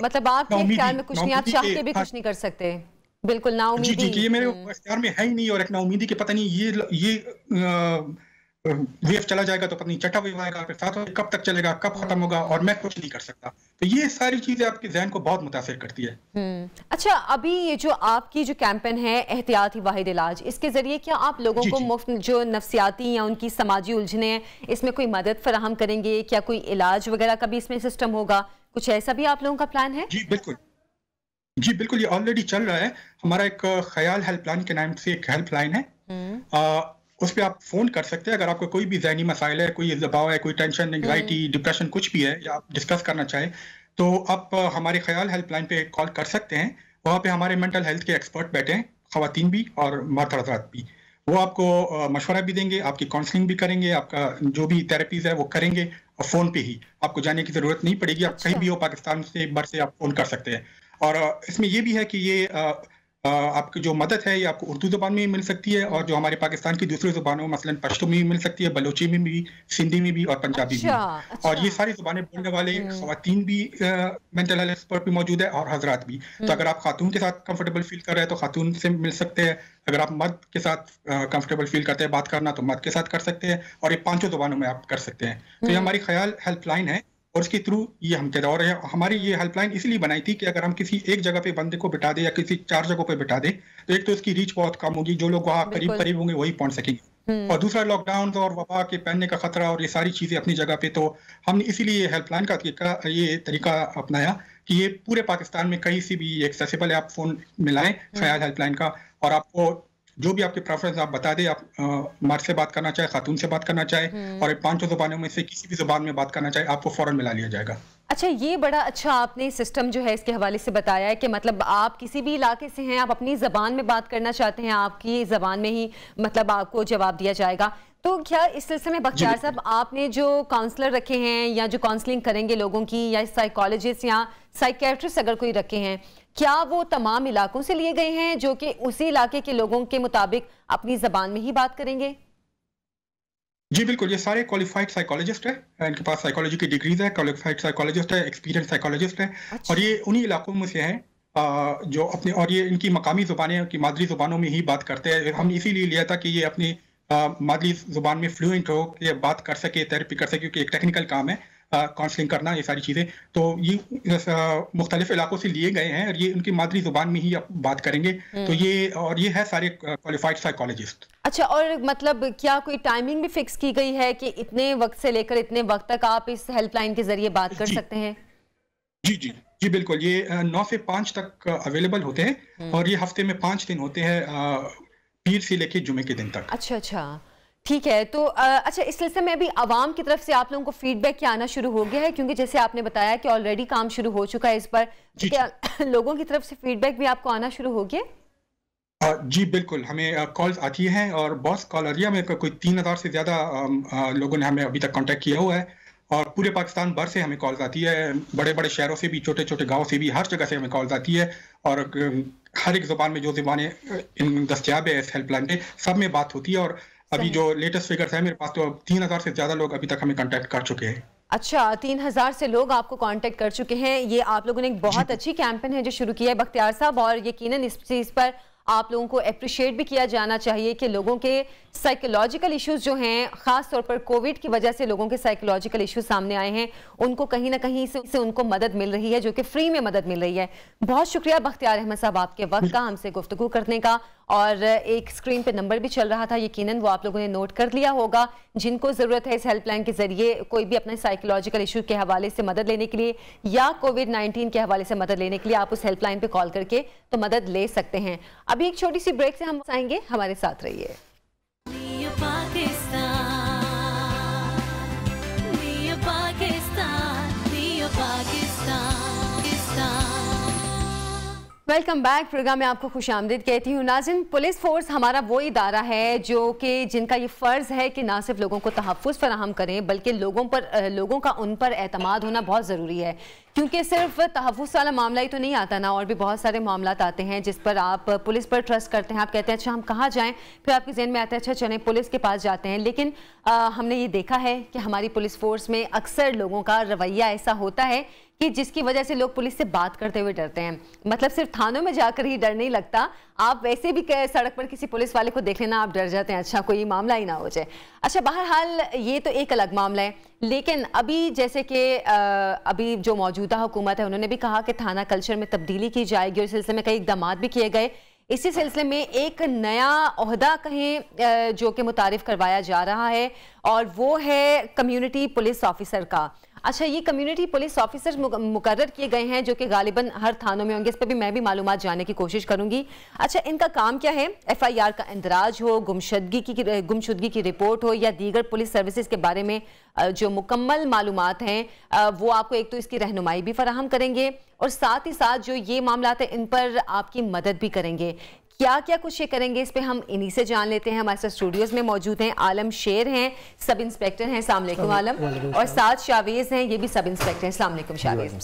मतलब आपके ख्याल में कुछ नहीं, आप चाह के भी कुछ नहीं कर सकते, बिल्कुल नाउमीदी। जी, ये मेरे इख्तियार में है ही नहीं, और एक नाउमीदी के पता नहीं ये वेव चला जाएगा तो पता नहीं छठा वेव आएगा, फिर 7 कब तक चलेगा, कब खत्म होगा, और मैं कुछ नहीं कर सकता। तो ये सारी चीजें आपके ज़हन को बहुत मुतासिर करती है। अच्छा, अभी ये जो आपकी जो कैंपेन है एहतियाती वाहिद इलाज, इसके जरिए क्या आप लोगों को मुफ्त जो नफ्सियाती या उनकी समाजी उलझने हैं इसमें कोई मदद फराहम करेंगे? क्या कोई इलाज वगैरह का भी इसमें सिस्टम होगा? कुछ ऐसा भी आप लोगों का प्लान है? जी बिल्कुल, ये ऑलरेडी चल रहा है। हमारा एक ख्याल हेल्पलाइन के नाम से एक हेल्पलाइन है, उस पर आप फोन कर सकते हैं। अगर आपको कोई भी ज़हनी मसाइल है, कोई दबाव है, कोई टेंशन, एंग्जाइटी, डिप्रेशन कुछ भी है, या आप डिस्कस करना चाहें, तो आप हमारे ख्याल हेल्पलाइन पे कॉल कर सकते हैं। वहाँ पे हमारे मेंटल हेल्थ के एक्सपर्ट बैठे हैं, ख़वातीन भी और मर्द हज़रात भी। वो आपको मशवरा भी देंगे, आपकी काउंसलिंग भी करेंगे, आपका जो भी थेरेपीज़ है वो करेंगे, और फ़ोन पे ही, आपको जाने की ज़रूरत नहीं पड़ेगी। आप कहीं भी हो पाकिस्तान से बाहर से आप फ़ोन कर सकते हैं। और इसमें ये भी है कि ये आपकी जो मदद है ये आपको उर्दू ज़ुबान में भी मिल सकती है, और जो हमारे पाकिस्तान की दूसरी ज़ुबानों मसलन पश्तो में भी मिल सकती है, बलोची में भी, सिंधी में भी और पंजाबी में भी। और ये सारी ज़ुबानें बोलने वाले ख़वातीन भी मेंटल हेल्थ एक्सपर्ट भी मौजूद है, और हजरात भी। तो अगर आप खातून के साथ कंफर्टेबल फील कर रहे हैं तो खातून से मिल सकते हैं। अगर आप मर्द के साथ कंफर्टेबल फील करते हैं बात करना तो मर्द के साथ कर सकते हैं, और ये 5 ज़ुबानों में आप कर सकते हैं। तो ये हमारी ख्याल हेल्पलाइन है, और इसके थ्रू ये हम और हमारी ये हेल्पलाइन इसलिए बनाई थी कि अगर हम किसी एक जगह पे बंदे को बिठा दे या किसी 4 जगहों पे बिठा दे, तो एक तो इसकी रीच बहुत कम होगी, जो लोग वहाँ करीब होंगे वही पहुंच सकेंगे, और दूसरा लॉकडाउन और वबा के फैलने का खतरा और ये सारी चीजें अपनी जगह पे। तो हमने इसीलिए हेल्पलाइन का ये तरीका अपनाया कि ये पूरे पाकिस्तान में कहीं से भी एक्सेसिबल है। आप फोन मिलाएं ख्याल हेल्पलाइन का, और आपको जो भी आपके प्रेफरेंस आप बता दें, आप मर्द से बात करना चाहे, खातून से बात करना चाहे, और 5 ज़ुबानों में से किसी भी ज़ुबान में बात करना चाहे, आपको फौरन मिला लिया जाएगा। अच्छा, ये बड़ा अच्छा आपने सिस्टम जो है इसके हवाले से बताया है कि मतलब आप किसी भी इलाके से हैं, आप अपनी ज़बान में बात करना चाहते हैं, आपकी ज़बान में ही मतलब आपको जवाब दिया जाएगा। तो क्या इस सिलसिले में बख्तियार साहब आपने जो काउंसलर रखे हैं या जो काउंसलिंग करेंगे लोगों की, या साइकोलॉजिस्ट या साइकियाट्रिस्ट अगर कोई रखे हैं, क्या वो तमाम इलाकों से लिए गए हैं जो कि उसी इलाके के लोगों के मुताबिक अपनी ज़बान में ही बात करेंगे? जी बिल्कुल, ये सारे क्वालिफाइड साइकोलॉजिस्ट है, इनके पास साइकोलॉजी की डिग्रीज है, क्वालिफाइड साइकोलॉजिस्ट है, एक्सपीरियंस साइकोलॉजिस्ट है। अच्छा। और ये उन्हीं इलाकों में से हैं जो अपने, और ये इनकी मकामी ज़ुबानें की मादरी ज़ुबानों में ही बात करते हैं। हम इसीलिए लिया था कि ये अपनी मादरी ज़ुबान में फ्लुएंट हो, ये बात कर सके, थेरेपी कर सके, क्योंकि एक टेक्निकल काम है काउंसलिंग करना, ये सारी चीज़ें। तो ये मुख्तलिफ इलाकों से लिए गए हैं और ये उनकी मादरी ज़ुबान में ही बात करेंगे। तो ये है सारे क्वालिफाइड साइकोलॉजिस्ट। अच्छा, और मतलब क्या कोई टाइमिंग भी फिक्स की गई है कि इतने वक्त से लेकर इतने वक्त तक आप इस हेल्पलाइन के जरिए बात कर सकते हैं? जी जी जी बिल्कुल, ये 9 से 5 तक अवेलेबल होते हैं और ये हफ्ते में 5 दिन होते हैं, पीर से लेके जुमे के दिन तक। अच्छा अच्छा, ठीक है। तो अच्छा, इस सिलसिले में अभी आवाम की तरफ से आप लोगों को फीडबैक क्या आना शुरू हो गया है? क्योंकि जैसे आपने बताया कि ऑलरेडी काम शुरू हो चुका है इस पर, क्या लोगों की तरफ से फीडबैक भी आपको आना शुरू हो गया? जी बिल्कुल, हमें कॉल्स आती हैं और बहुत कॉल एरिया में कोई 3000 से ज़्यादा लोगों ने हमें अभी तक कांटेक्ट किया हुआ है और पूरे पाकिस्तान भर से हमें कॉल्स आती है, बड़े बड़े शहरों से भी, छोटे छोटे गाँव से भी, हर जगह से हमें कॉल्स आती है। और हर एक ज़ुबान में जो ज़ुबानें दस्तियाब है इस हेल्पलाइन पे, सब में बात होती है। और अभी जो लेटेस्ट फिगर्स है मेरे पास, तो 3000 से ज़्यादा लोग अभी तक हमें कांटेक्ट कर चुके हैं। अच्छा, 3000 से लोग आपको कांटेक्ट कर चुके हैं। ये आप लोगों ने एक बहुत अच्छी कैंपेन है जो शुरू किया है बख्तियार साहब, और यकीनन इस चीज़ पर आप लोगों को अप्रिशिएट भी किया जाना चाहिए कि लोगों के साइकोलॉजिकल इश्यूज जो हैं, ख़ास तौर पर कोविड की वजह से लोगों के साइकोलॉजिकल इश्यूज सामने आए हैं, उनको कहीं ना कहीं से उनको मदद मिल रही है, जो कि फ्री में मदद मिल रही है। बहुत शुक्रिया बख्तियार अहमद साहब आपके वक्त का, हमसे गुफ्तगू करने का। और एक स्क्रीन पे नंबर भी चल रहा था, यकीनन वो आप लोगों ने नोट कर लिया होगा। जिनको ज़रूरत है इस हेल्पलाइन के जरिए कोई भी अपने साइकोलॉजिकल इशू के हवाले से मदद लेने के लिए या कोविड-19 के हवाले से मदद लेने के लिए, आप उस हेल्पलाइन पे कॉल करके तो मदद ले सकते हैं। अभी एक छोटी सी ब्रेक से हम आएंगे, हमारे साथ रहिए। Welcome back. प्रोग्राम में आपको खुशामदीद कहती हूँ। नाज़रीन, पुलिस फोर्स हमारा वो इदारा है जो कि जिनका ये फ़र्ज़ है कि ना सिर्फ लोगों को तहफ़्फ़ुज़ फराहम करें, बल्कि लोगों का उन पर एतमाद होना बहुत ज़रूरी है। क्योंकि सिर्फ तहफ़्फ़ुज़ वाला मामला ही तो नहीं आता ना, और भी बहुत सारे मामला आते हैं जिस पर आप पुलिस पर ट्रस्ट करते हैं। आप कहते हैं अच्छा हम कहाँ जाएँ, फिर आपके ज़हन में आता है अच्छा चलें पुलिस के पास जाते हैं। लेकिन हमने ये देखा है कि हमारी पुलिस फोर्स में अक्सर लोगों का रवैया ऐसा होता है कि जिसकी वजह से लोग पुलिस से बात करते हुए डरते हैं। मतलब सिर्फ थानों में जाकर ही डर नहीं लगता, आप वैसे भी सड़क पर किसी पुलिस वाले को देख लेना आप डर जाते हैं, अच्छा कोई मामला ही ना हो जाए। अच्छा, बहरहाल ये तो एक अलग मामला है। लेकिन अभी जैसे कि अभी जो मौजूदा हुकूमत है उन्होंने भी कहा कि थाना कल्चर में तब्दीली की जाएगी और इस सिलसिले में कई इक़दाम भी किए गए। इसी सिलसिले में एक नया ओहदा कहें जो कि मुतारिफ करवाया जा रहा है और वो है कम्युनिटी पुलिस ऑफिसर का। अच्छा, ये कम्युनिटी पुलिस ऑफिसर मुकर्रर किए गए हैं जो कि गालिबन हर थानों में होंगे। इस पर भी मैं भी मालूमात जानने की कोशिश करूंगी। अच्छा, इनका काम क्या है? FIR का इंदराज हो, गुमशुदगी की रिपोर्ट हो या दीगर पुलिस सर्विसेज के बारे में जो मुकम्मल मालूमात हैं वो आपको एक तो इसकी रहनुमाई भी फराहम करेंगे और साथ ही साथ जो ये मामला है इन पर आपकी मदद भी करेंगे। क्या क्या कुछ ये करेंगे इस पे हम इन्हीं से जान लेते हैं। हमारे साथ स्टूडियोज में मौजूद हैं आलम शेर हैं, सब इंस्पेक्टर हैं। अस्सलाम वालेकुम आलम। और साथ शावेज हैं, ये भी सब इंस्पेक्टर हैं। अस्सलाम वालेकुम शावेज।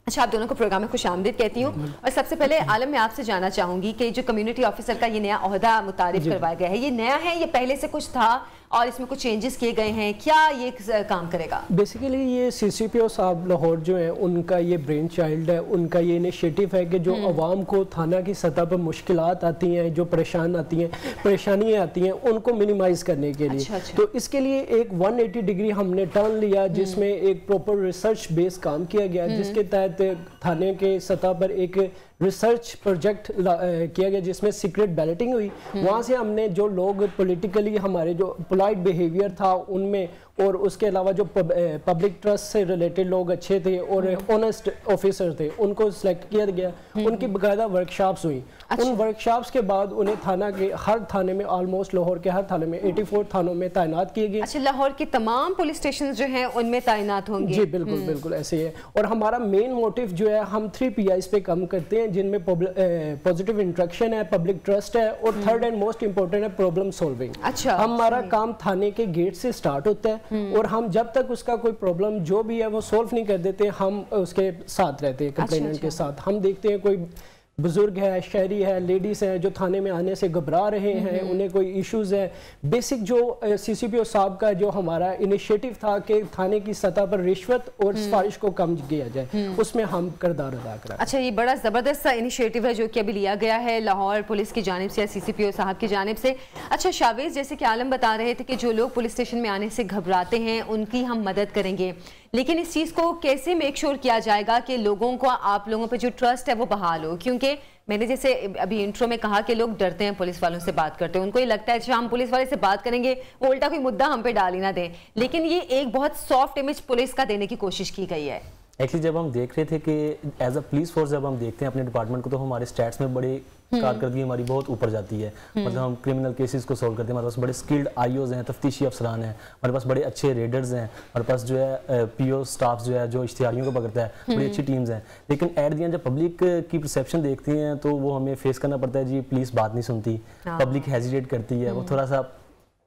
अच्छा, आप दोनों को प्रोग्राम में खुशामदीद कहती हूँ। और सबसे पहले आलम मैं आपसे जानना चाहूंगी कि जो कम्युनिटी ऑफिसर का ये नया ओहदा मुतारिफ करवाया गया है, ये नया है, ये पहले से कुछ था और इसमें कुछ चेंजेस किए गए हैं, क्या ये काम करेगा? बेसिकली ये CCPO साहब लाहौर जो है उनका ये ब्रेन चाइल्ड है, उनका ये इनिशिएटिव है कि जो आवाम को थाना की सतह पर मुश्किलात आती हैं, जो परेशानियाँ आती हैं उनको मिनिमाइज करने के लिए। अच्छा। तो इसके लिए एक 180 डिग्री हमने टर्न लिया जिसमें एक प्रॉपर रिसर्च बेस्ड काम किया गया, जिसके तहत थाने के सतह पर एक रिसर्च प्रोजेक्ट किया गया जिसमें सीक्रेट बैलेटिंग हुई। वहाँ से हमने जो लोग पॉलिटिकली हमारे जो पोलाइट बिहेवियर था उनमें और उसके अलावा जो पब्लिक ट्रस्ट से रिलेटेड लोग अच्छे थे और ऑनेस्ट ऑफिसर थे उनको सिलेक्ट किया गया। उनकी बाकायदा वर्कशॉप्स हुई। उन वर्कशॉप्स के बाद उन्हें थाना के हर थाने में, ऑलमोस्ट लाहौर के हर थाने में 84 थानों में तैनात किए गए। अच्छा, लाहौर के तमाम पुलिस स्टेशन जो हैं उनमें तैनात होंगे? जी बिल्कुल बिल्कुल ऐसे ही है। और हमारा मेन मोटिव जो है, हम 3 PIs पे काम करते हैं जिनमें पॉजिटिव इंट्रैक्शन है, पब्लिक ट्रस्ट है और थर्ड एंड मोस्ट इंपॉर्टेंट है प्रॉब्लम सॉल्विंग। अच्छा, हमारा काम थाने के गेट से स्टार्ट होता है और हम जब तक उसका कोई प्रॉब्लम जो भी है वो सोल्व नहीं कर देते, हम उसके साथ रहते हैं, कंप्लेनेंट के साथ। हम देखते हैं कोई बुजुर्ग है, शहरी है, लेडीज हैं जो थाने में आने से घबरा रहे हैं, उन्हें कोई इश्यूज है, बेसिक जो CCPO साहब का जो हमारा इनिशिएटिव था कि थाने की सतह पर रिश्वत और सिफारिश को कम किया जाए, उसमें हम किरदार अदा करें। अच्छा, ये बड़ा ज़बरदस्त सा इनिशिएटिव है जो कि अभी लिया गया है लाहौर पुलिस की जानिब से या CCPO साहब की जानिब से। अच्छा शावेज, जैसे कि आलम बता रहे थे कि जो लोग पुलिस स्टेशन में आने से घबराते हैं उनकी हम मदद करेंगे, लेकिन इस चीज़ को कैसे मेक श्योर किया जाएगा कि लोगों को, आप लोगों पे जो ट्रस्ट है वो बहाल हो? क्योंकि मैंने जैसे अभी इंट्रो में कहा कि लोग डरते हैं पुलिस वालों से बात करते हैं, उनको ये लगता है अच्छा हम पुलिस वाले से बात करेंगे वो उल्टा कोई मुद्दा हम पे डाल ही ना दें, लेकिन ये एक बहुत सॉफ्ट इमेज पुलिस का देने की कोशिश की गई है। एक्चुअली जब हम देख रहे थे कि एज अ पुलिस फोर्स जब हम देखते हैं अपने डिपार्टमेंट को, तो हमारे स्टैट्स में बड़े कारकर्दगी हमारी बहुत ऊपर जाती है। मतलब हम क्रिमिनल केसेस को सॉल्व करते हैं, हमारे पास बड़े स्किल्ड IOs हैं, तफ्तीशी अफसरान हैं, हमारे पास बड़े अच्छे रेडर्स हैं, हमारे पास जो है PO स्टाफ जो है जो इश्तिहारियों को पकड़ता है, बड़ी अच्छी टीम्स हैं। लेकिन एट द एंड जब पब्लिक की परसेप्शन देखती हैं तो वो हमें फेस करना पड़ता है, जी पुलिस बात नहीं सुनती, पब्लिक हेजिटेट करती है, वो थोड़ा सा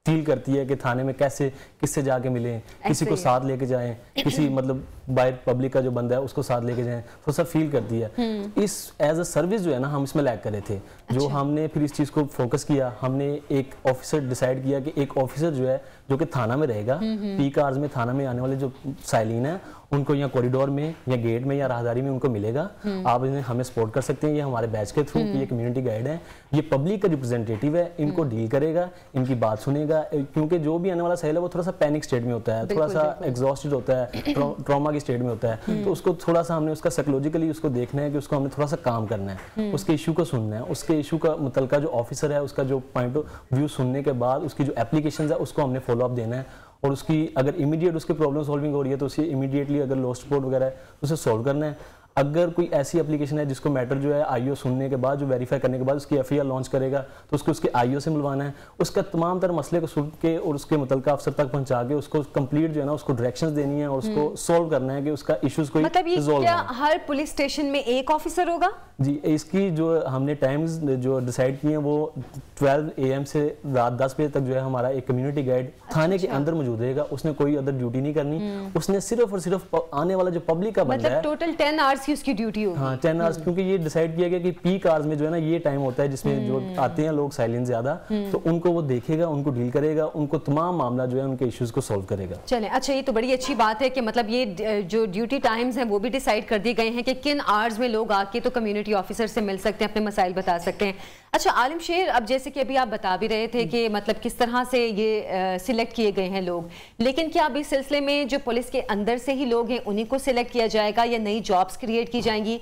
फील करती है कि थाने में कैसे किससे जाके मिलें, किसी को साथ लेके जाएं, किसी मतलब बाहर पब्लिक का जो बंदा है उसको साथ लेके जाएं, थोड़ा सा फील करती है। इस एज अ सर्विस जो है ना हम इसमें लैग कर रहे थे। जो हमने फिर इस चीज़ को फोकस किया, हमने एक ऑफिसर डिसाइड किया कि एक ऑफिसर जो है जो कि थाना में रहेगा, पीक आवर्स में थाना में आने वाले जो साइलिन है उनको या कॉरिडोर में या गेट में या राहदारी में उनको मिलेगा, आप इन्हें हमें सपोर्ट कर सकते हैं, ये हमारे बैच के थ्रू, ये कम्युनिटी गाइड है, ये पब्लिक का रिप्रेजेंटेटिव है, इनको डील करेगा, इनकी बात सुनेगा, क्योंकि जो भी आने वाला साइल है वो थोड़ा सा पैनिक स्टेट में होता है, थोड़ा सा एग्जॉस्टेड होता है, ट्रॉमा की स्टेट में होता है, तो उसको थोड़ा सा हमने उसका साइकोलॉजिकली उसको देखना है कि उसको हमने थोड़ा सा काम करना है, उसके इशू को सुनना है, उसके इशू का मुतलका जो ऑफिसर है उसका जो पॉइंट ऑफ व्यू सुनने के बाद उसकी जो एप्लीकेशन है उसको हमने फॉलो अप देना है, और उसकी अगर इमीडिएट उसकी प्रॉब्लम सॉल्विंग हो रही है तो उसे इमीडिएटली अगर लॉस्ट रिपोर्ट वगैरह है उसे सॉल्व करना है। अगर कोई ऐसी एप्लीकेशन है जिसको मैटर जो है IO सुनने के बाद, जो वेरीफाई करने के बाद उसकी FIR लॉन्च करेगा, तो उसको उसके IO से मिलवाना है, उसका तमाम तरह मसले को सुन के और उसके मुतलका अफसर तक पहुंचा के उसको कंप्लीट जो है ना उसको डायरेक्शंस देनी है और उसको सॉल्व करना है कि उसका इश्यूज कोई मतलब ये क्या हर पुलिस स्टेशन में एक ऑफिसर होगा? जी, इसकी जो हमने टाइम्स जो डिसाइड किए हैं वो 12 AM से रात 10 बजे तक जो है हमारा एक कम्युनिटी गाइड थाने के अंदर मौजूद रहेगा, उसने कोई अदर ड्यूटी नहीं करनी, उसने सिर्फ और सिर्फ आने वाला जो पब्लिक का बंदा है, टोटल 10 आवर्स की उसकी ड्यूटी होगी। हाँ 10 आवर्स, क्योंकि ये डिसाइड किया गया कि पीक आवर्स में जो है ना ये टाइम होता है जिसमें जो आते हैं लोग साइलेंट ज्यादा, तो उनको वो देखेगा, उनको डील करेगा, उनको तमाम मामला जो है उनके इश्यूज को सॉल्व करेगा। चले, अच्छा ये तो बड़ी अच्छी बात है कि मतलब ये जो ड्यूटी टाइम्स हैं वो भी डिसाइड कर दिए गए हैं कि किन आवर्स में लोग आके तो कम्युनिटी ऑफिसर से मिल सकते हैं, अपने मसाइल बता सकते हैं। अच्छा आलिम शेर, अब जैसे कि अभी आप बता भी रहे थे कि मतलब किस तरह से ये सिलेक्ट किए गए हैं लोग, लेकिन क्या अब इस सिलसिले में जो पुलिस के अंदर से ही लोग हैं उन्हीं को सिलेक्ट किया जाएगा या नई जॉब्स क्रिएट की जाएंगी,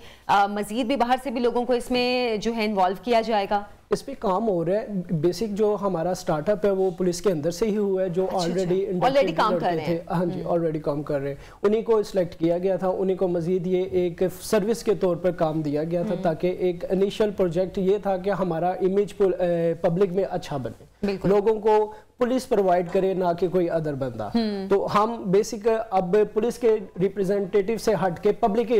मजीद भी बाहर से भी लोगों को इसमें जो है इन्वॉल्व किया जाएगा? इस पे काम हो रहा है। बेसिक जो हमारा स्टार्टअप है वो पुलिस के अंदर से ही हुआ है, जो ऑलरेडी काम कर रहे हैं। हाँ जी, ऑलरेडी काम कर रहे हैं, उन्हीं को सिलेक्ट किया गया था, उन्हीं को मजीद ये एक सर्विस के तौर पर काम दिया गया था, ताकि एक इनिशियल प्रोजेक्ट ये था कि हमारा इमेज पब्लिक में अच्छा बने, लोगों को पुलिस प्रोवाइड करे ना कि कोई अदर बंदा। तो हम बेसिक अब पुलिस के रिप्रेजेंटेटिव से हट के पब्लिक के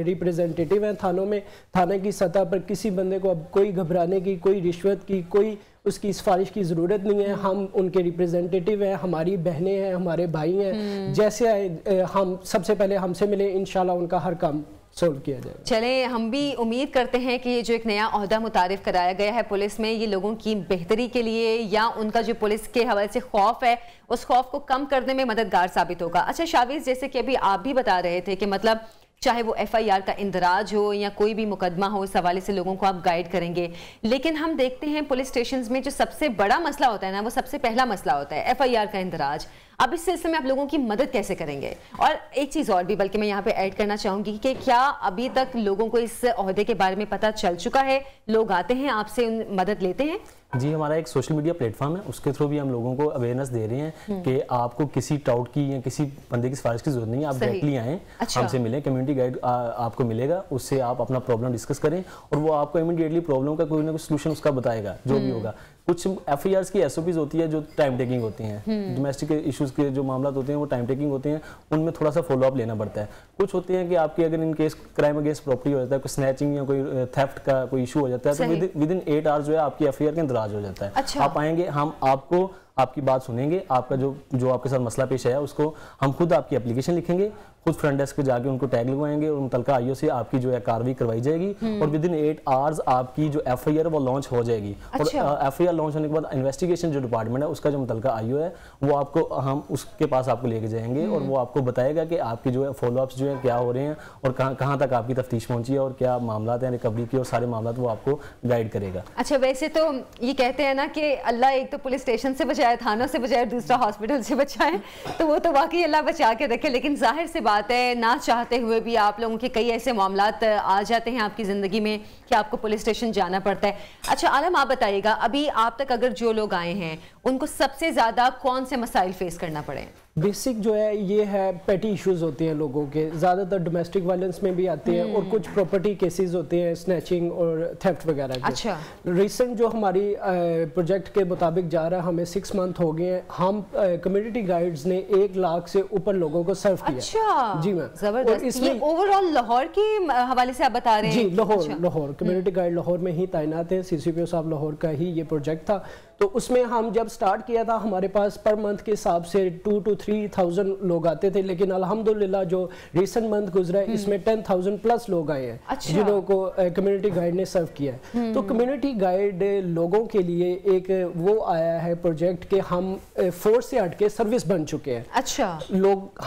रिप्रेजेंटेटिव हैं थानों में। थाने की सतह पर किसी बंदे को अब कोई घबराने की, कोई रिश्वत की, कोई उसकी सिफारिश की ज़रूरत नहीं है। हम उनके रिप्रेजेंटेटिव हैं, हमारी बहनें हैं, हमारे भाई हैं, जैसे आए हम सबसे पहले हमसे मिले, इंशाल्लाह उनका हर काम सोल्व किया जाए। चले, हम भी उम्मीद करते हैं कि ये जो एक नया ओहदा मुतारिफ कराया गया है पुलिस में, ये लोगों की बेहतरी के लिए या उनका जो पुलिस के हवाले से खौफ है उस खौफ को कम करने में मददगार साबित होगा। अच्छा शावीज़, जैसे कि अभी आप भी बता रहे थे कि मतलब चाहे वो FIR का इंदराज हो या कोई भी मुकदमा हो, इस हवाले से लोगों को आप गाइड करेंगे, लेकिन हम देखते हैं पुलिस स्टेशंस में जो सबसे बड़ा मसला होता है ना, वो सबसे पहला मसला होता है FIR का इंदराज। अब इस सिलसिले में आप लोगों की मदद कैसे करेंगे? और एक चीज़ और भी बल्कि मैं यहाँ पे ऐड करना चाहूँगी कि क्या अभी तक लोगों को इस ओहदे के बारे में पता चल चुका है, लोग आते हैं आपसे मदद लेते हैं? जी, हमारा एक सोशल मीडिया प्लेटफॉर्म है, उसके थ्रू भी हम लोगों को अवेयरनेस दे रहे हैं कि आपको किसी टाउट की या किसी बंदे की सिफारिश की जरूरत नहीं है, आप डायरेक्टली आएँ, हमसे मिलें, कम्युनिटी गाइड आपको मिलेगा, उससे आप अपना प्रॉब्लम डिस्कस करें और वो आपको इमीडिएटली प्रॉब्लम का कोई ना कोई सोल्यूशन उसका बताएगा, जो भी होगा। कुछ FIRs की SOPs होती है जो टाइम टेकिंग होती हैं, डोमेस्टिक इश्यूज के जो मामला होते हैं वो टाइम टेकिंग होते हैं, उनमें थोड़ा सा फॉलो अप लेना पड़ता है। कुछ होते हैं कि आपकी अगर in case crime against property हो जाता है, कोई स्नैचिंग या कोई थेफ्ट का कोई इशू हो जाता है, तो विद इन 8 आवर्स जो है आपकी FIR के अंदर हो जाता है। आप आएंगे, हम आपको आपकी बात सुनेंगे, आपका जो आपके साथ मसला पेश आया उसको हम खुद आपकी एप्लीकेशन लिखेंगे, खुद फ्रंट डेस्क पे जाके उनको टैग लगवाएंगे और मुतलका IO से आपकी जो है कार्रवाई करवाई जाएगी और विद इन 8 आवर्स आपकी जो FIR वो लॉन्च हो जाएगी। और FIR लॉन्च होने के बाद इन्वेस्टिगेशन जो डिपार्टमेंट है उसका जो मुतलका IO है वो आपको हम उसके पास आपको लेके जाएंगे और वो आपको बताएगा कि आपकी जो है फॉलोअप्स जो है क्या हो रहे हैं और कहाँ तक आपकी तफ्तीश पहुंची है और क्या मामला है रिकवरी की और सारे मामला वो आपको गाइड करेगा। अच्छा, वैसे तो ये कहते हैं ना कि अल्लाह एक तो पुलिस स्टेशन से बचाए, थानों से बचाए, दूसरा हॉस्पिटल से बचाए, तो वो तो वाकई अल्लाह बचा के रखे। लेकिन जाहिर सी बात है, ना चाहते हुए भी आप लोगों के कई ऐसे मामलात आ जाते हैं आपकी ज़िंदगी में कि आपको पुलिस स्टेशन जाना पड़ता है। अच्छा आलम, आप बताइएगा, अभी आप तक अगर जो लोग आए हैं उनको सबसे ज़्यादा कौन से मसाइल फेस करना पड़े? बेसिक जो है ये है पेटी इश्यूज होते हैं लोगों के, ज़्यादातर डोमेस्टिक वायलेंस में भी आते हैं और कुछ प्रॉपर्टी केसेस होते हैं, स्नैचिंग और थेफ्ट वगैरह के। अच्छा, रिसेंट जो हमारी प्रोजेक्ट के मुताबिक जा रहा है, हमें 6 मंथ हो गए हैं, हम कम्युनिटी गाइड्स ने 1 लाख से ऊपर लोगों को सर्व किया। अच्छा जी मैम, जबरदस्त। इसमें ओवरऑल लाहौर के हवाले से आप बता रहे हैं? जी, लाहौर कम्युनिटी गाइड लाहौर में ही तैनात है, CCPO साहब लाहौर का ही ये प्रोजेक्ट था। तो उसमें हम जब स्टार्ट किया था हमारे पास पर मंथ के हिसाब से 2 to 3,000 लोग आते थे, लेकिन अल्हम्दुलिल्लाह जो रिसेंट मंथ गुजरा है इसमें 10,000 प्लस लोग आए हैं। अच्छा। जिन्हों को कम्युनिटी गाइड ने सर्व किया है। तो कम्युनिटी गाइड लोगों के लिए एक वो आया है प्रोजेक्ट के हम फोर्स से हट के सर्विस बन चुके हैं। अच्छा, लोग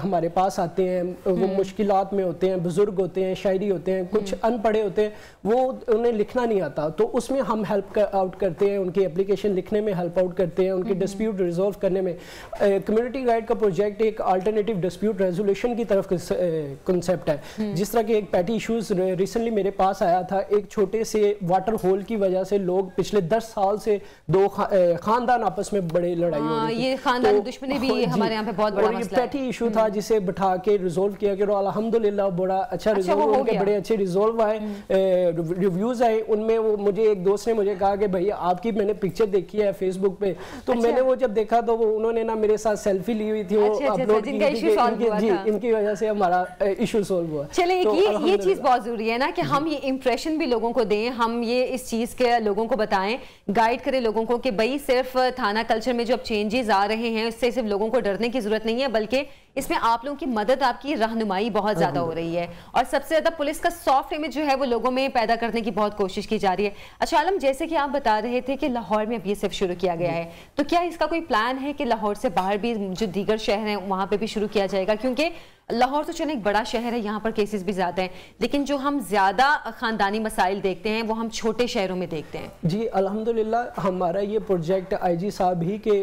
हमारे पास आते हैं, वो मुश्किलात में होते हैं, बुजुर्ग होते हैं, शायरी होते हैं, कुछ अनपढ़े होते हैं, वो उन्हें लिखना नहीं आता, तो उसमें हम हेल्प आउट करते हैं, उनकी एप्लीकेशन लिखने में हेल्प आउट करते हैं, उनके डिस्प्यूट रिजॉल्व करने में। कम्युनिटी गाइड का प्रोजेक्ट एक अल्टरनेटिव डिस्प्यूट रेजोल्यूशन की तरफ कंसेप्ट है। जिस तरह के एक पैटी इश्यूज रिसेंटली मेरे पास आया था, एक छोटे से वाटर होल की वजह से लोग पिछले 10 साल से 2 खानदान आपस में बड़े लड़ाई हो रही थी। ये खानदानी दुश्मनी भी हमारे यहाँ पे बहुत बड़ा मसला है। पैटी इशू था जिसे बिठा के रिजोल्व किया गया, अल्हम्दुलिल्लाह बड़ा अच्छा रिजोल्व हो गया, बड़े अच्छे रिजोल्व आए, रिव्यूज आए। उनमें वो मुझे एक दोस्त ने मुझे कहा कि भैया आपकी मैंने पिक्चर देखी है फेसबुक पे, तो मैंने वो जब देखा तो वो उन्होंने ना मेरे साथ सेल्फी ली हुई थी, वो अपलोड की थी, इनकी वजह से हमारा इशू सॉल्व हुआ। चलिए, ये चीज बहुत जरूरी है ना कि हम ये इंप्रेशन भी लोगों को दें, हम ये इस चीज के लोगों को बताएं, गाइड करें लोगों को कि भाई सिर्फ थाना कल्चर में जो अब चेंजेस आ रहे हैं उससे सिर्फ लोगों को डरने की जरूरत नहीं है, बल्कि इसमें आप लोगों की मदद, आपकी रहनुमाई बहुत ज्यादा हो रही है और सबसे ज्यादा पुलिस का सॉफ्ट इमेज जो है वो लोगों में पैदा करने की बहुत कोशिश की जा रही है। अच्छा आलम, जैसे कि आप बता रहे थे कि लाहौर में अब ये सिर्फ शुरू किया गया है, तो क्या इसका कोई प्लान है कि लाहौर से बाहर भी जो दीगर शहर हैं वहां पे भी शुरू किया जाएगा? क्योंकि लाहौर तो चलो एक बड़ा शहर है, यहाँ पर केसेस भी ज्यादा हैं, लेकिन जो हम ज्यादा खानदानी मसाइल देखते हैं वो हम छोटे शहरों में देखते हैं। जी अल्हम्दुलिल्लाह, हमारा ये प्रोजेक्ट IG साहब ही के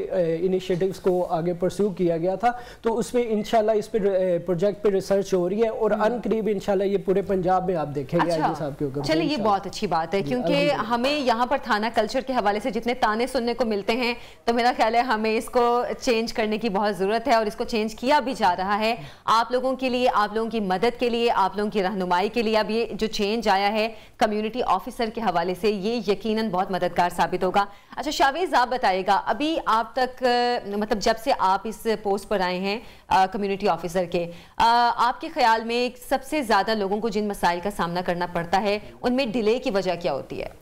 इनिशिएटिव्स को आगे परस्यू किया गया था, तो उसमें इंशाल्लाह इस पे प्रोजेक्ट पे रिसर्च हो रही है और अनकरीब इंशाल्लाह ये पूरे पंजाब में आप देखेंगे। अच्छा, IG साहब के ऊपर। चलिए, ये बहुत अच्छी बात है क्योंकि हमें यहाँ पर थाना कल्चर के हवाले से जितने ताने सुनने को मिलते हैं, तो मेरा ख्याल है हमें इसको चेंज करने की बहुत जरूरत है और इसको चेंज किया भी जा रहा है। आप लोगों के लिए, आप लोगों की मदद के लिए, आप लोगों की रहनुमाई के लिए अब ये जो चेंज आया है कम्युनिटी ऑफिसर के हवाले से, ये यकीनन बहुत मददगार साबित होगा। अच्छा शावेज, आप बताइएगा, अभी आप तक मतलब जब से आप इस पोस्ट पर आए हैं कम्युनिटी ऑफिसर के, आपके ख्याल में सबसे ज्यादा लोगों को जिन मसाइल का सामना करना पड़ता है उनमें डिले की वजह क्या होती है?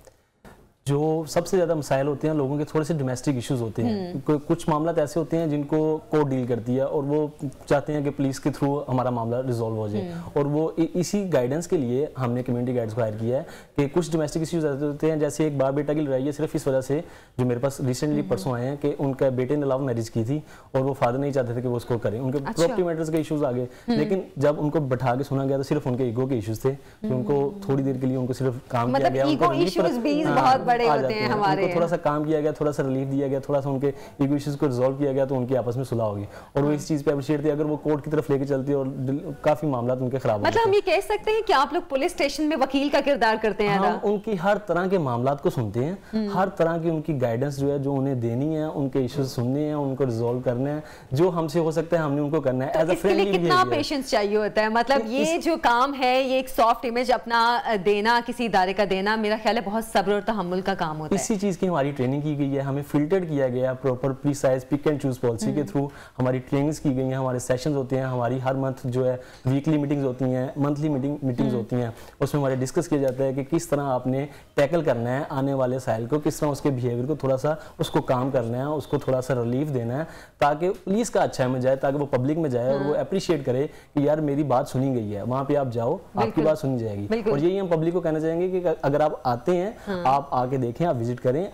जो सबसे ज़्यादा मसाइल होते हैं लोगों के थोड़े से डोमेस्टिक इश्यूज होते हैं। कुछ मामला ऐसे होते हैं जिनको कोर्ट डील करती है और वो चाहते हैं कि पुलिस के थ्रू हमारा मामला रिजॉल्व हो जाए, और वो इसी गाइडेंस के लिए हमने कम्युनिटी गाइड्स को हायर किया है कि कुछ डोमेस्टिक इश्यूज ऐसे होते हैं, जैसे एक बाप बेटा की लड़ाई है सिर्फ इस वजह से, जो मेरे पास रिसेंटली परसों आए हैं कि उनका बेटे ने लव मैरिज की थी और वो फादर नहीं चाहते थे कि वो उसको करें, उनके प्रॉपर्टी मैटर्स के इश्यूज आ गए। लेकिन जब उनको बैठा के सुना गया तो सिर्फ उनके ईगो के इश्यूज थे, उनको थोड़ी देर के लिए उनको सिर्फ काम किया गया, खड़े होते हैं हमारे, थोड़ा सा काम किया गया, थोड़ा सा रिलीफ दिया गया, थोड़ा सा उनके इश्यूज को रिजॉल्व किया गया, तो उनकी आपस में सुलह होगी और वो इस चीज पे अप्रिशिएट थी। अगर वो कोर्ट की तरफ लेके चलती है और काफी मामला उनके खराब, मतलब हम ये कह सकते हैं कि आप लोग पुलिस स्टेशन में वकील का किरदार करते हैं। हम उनकी हर तरह के मामला को सुनते हैं, हर तरह की उनकी गाइडेंस जो है जो उन्हें देनी है, उनके इश्यूज सुनने हैं, उनको रिजॉल्व करने हैं, जो हमसे हो सकता है हमने उनको करना है। तो इसके लिए कितना पेशेंस चाहिए होता है? मतलब ये जो काम है, ये एक सॉफ्ट इमेज अपना देना, किसी इदारे का देना, मेरा ख्याल है बहुत सब्र और तहम्मुल का काम होता है। इसी चीज की हमारी ट्रेनिंग की गई है, हमें फिल्टर्ड किया गया proper precise pick and choose policy के थ्रू हमारी ट्रेनिंग्स की गई हैं, हमारे सेशंस होते हैं, हमारी हर मंथ जो है वीकली मीटिंग्स होती हैं, मंथली मीटिंग्स होती हैं, उसमें हमारे डिस्कस किया जाता है कि किस तरह आपने टैकल करना है आने वाले साइल को, किस तरह उसके बिहेवियर को थोड़ा सा उसको काम करना है, उसको थोड़ा सा रिलीफ देना है ताकि पुलिस का अच्छा में जाए, ताकि वो पब्लिक में जाए और वो अप्रिशिएट करे कि यार मेरी बात सुनी गई है, वहाँ पे आप जाओ, आपकी बात सुनी जाएगी। और यही हम पब्लिक को कहना चाहेंगे कि अगर आप आते हैं, आप आके देखें, आप विजिट करें,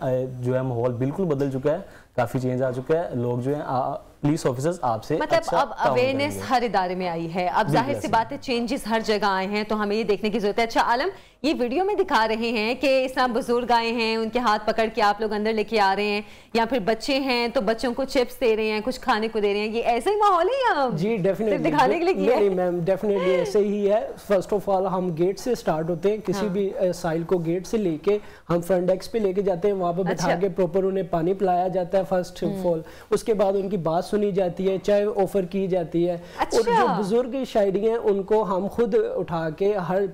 जो है माहौल बिल्कुल बदल चुका है, काफी चेंज आ चुका है, लोग जो है पुलिस ऑफिसर्स आपसे मतलब अच्छा अब अवेयरनेस हर इदारे में आई है, अब जाहिर सी बात है चेंजेस हर जगह आए हैं, तो हमें ये देखने की जरूरत है। अच्छा आलम, ये वीडियो में दिखा रहे हैं कि इस तरह बुजुर्ग आए हैं, उनके हाथ पकड़ के आप लोग अंदर लेके आ रहे हैं, या फिर बच्चे हैं तो बच्चों को चिप्स दे रहे हैं, कुछ खाने को दे रहे हैं, ये ऐसा ही माहौल है या? जी डेफिनेटली दिखाने के लिए किया है? मैम डेफिनेटली ऐसे ही है। फर्स्ट ऑफ ऑल हम गेट से स्टार्ट होते हैं, किसी भी साइल को गेट से लेके हम फ्रंट डेस्क पे लेके जाते हैं, वहाँ पे बैठा के प्रॉपर उन्हें पानी पिलाया जाता है फर्स्ट ऑफ ऑल, उसके बाद उनकी बात सुनी जाती है, चाय ऑफर की जाती है। और जो बुजुर्ग शायरी हैं उनको हम खुद उठा के हर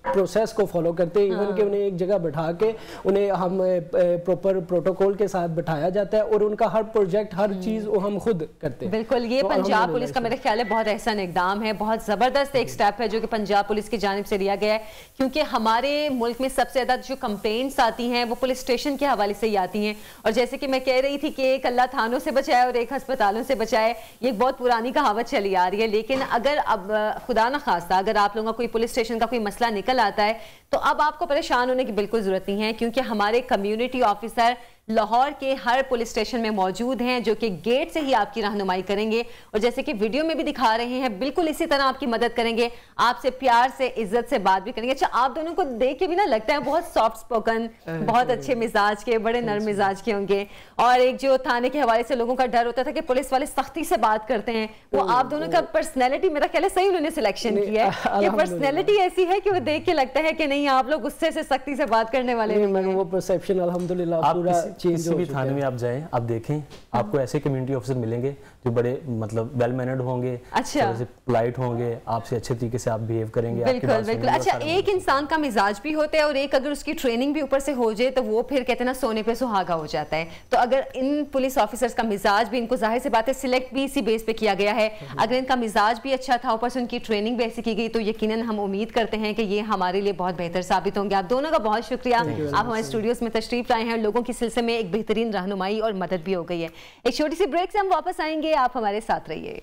प्रोसेस को फॉलो करते हैं, इवन कि उन्हें एक जगह बैठा के उन्हें हम प्रॉपर प्रोटोकॉल के साथ बैठाया जाता है और उनका हर प्रोजेक्ट, हर चीज वो हम खुद करते हैं। बिल्कुल, ये तो पंजाब पुलिस का मेरे ख्याल है बहुत एहसन इकदाम है, बहुत जबरदस्त एक स्टेप है जो कि पंजाब पुलिस की जानिब से लिया गया है, क्योंकि हमारे मुल्क में सबसे ज्यादा जो कंप्लेंट्स आती हैं वो पुलिस स्टेशन के हवाले से ही आती हैं। और जैसे कि मैं कह रही थी कि एक अल्लाह थानों से बचाए और एक अस्पतालों से बचाए, ये एक बहुत पुरानी कहावत चली आ रही है, लेकिन अगर अब खुदा न खास्ता अगर आप लोगों का कोई पुलिस स्टेशन का कोई मसला निकल आता है तो अब आपको परेशान होने की बिल्कुल जरूरत नहीं है, क्योंकि हमारे कम्युनिटी ऑफिसर लाहौर के हर पुलिस स्टेशन में मौजूद हैं जो कि गेट से ही आपकी रहनुमाई करेंगे और जैसे कि वीडियो में भी दिखा रहे हैं बिल्कुल इसी तरह आपकी मदद करेंगे, आपसे प्यार से इज्जत से बात भी करेंगे। अच्छा, आप दोनों को देख के भी ना लगता है बहुत सॉफ्ट स्पोकन, बहुत अच्छे मिजाज के, बड़े नर्म मिजाज के होंगे। और एक जो थाने के हवाले से लोगों का डर होता था कि पुलिस वाले सख्ती से बात करते हैं, वो आप दोनों का पर्सनैलिटी मेरा ख्याल है सही उन्होंने सिलेक्शन किया है, ये पर्सनैलिटी ऐसी है कि वो देख के लगता है कि नहीं आप लोग गुस्से से सख्ती से बात करने वाले नहीं। वो परसेप्शन अल्हम्दुलिल्लाह पूरा चेंज हो चुका है। में आप जाएं, आप देखें, आपको ऐसे कम्युनिटी ऑफिसर मिलेंगे जो बड़े मतलब वेल मैनर्ड होंगे, अच्छा पोलाइट होंगे, आपसे अच्छे तरीके से आप बिहेव करेंगे। बिल्कुल बिल्कुल। अच्छा, एक इंसान का मिजाज भी होता है और एक अगर उसकी ट्रेनिंग भी ऊपर से हो जाए तो वो फिर कहते हैं ना सोने पे सुहागा हो जाता है। तो अगर इन पुलिस ऑफिसर्स का मिजाज भी, इनको जाहिर सी बात है सिलेक्ट भी इसी बेस पे किया गया है, अगर इनका मिजाज भी अच्छा था, ऊपर से उनकी ट्रेनिंग भी ऐसी की गई, तो यकीनन हम उम्मीद करते हैं कि ये हमारे लिए बहुत बेहतर साबित होंगे। आप दोनों का बहुत शुक्रिया, आप हमारे स्टूडियोज में तशरीफ लाए हैं, लोगों की सिलसिले में एक बेहतरीन रहनुमाई और मदद भी हो गई है। एक छोटी सी ब्रेक से हम वापस आएंगे, आप हमारे साथ रहिए।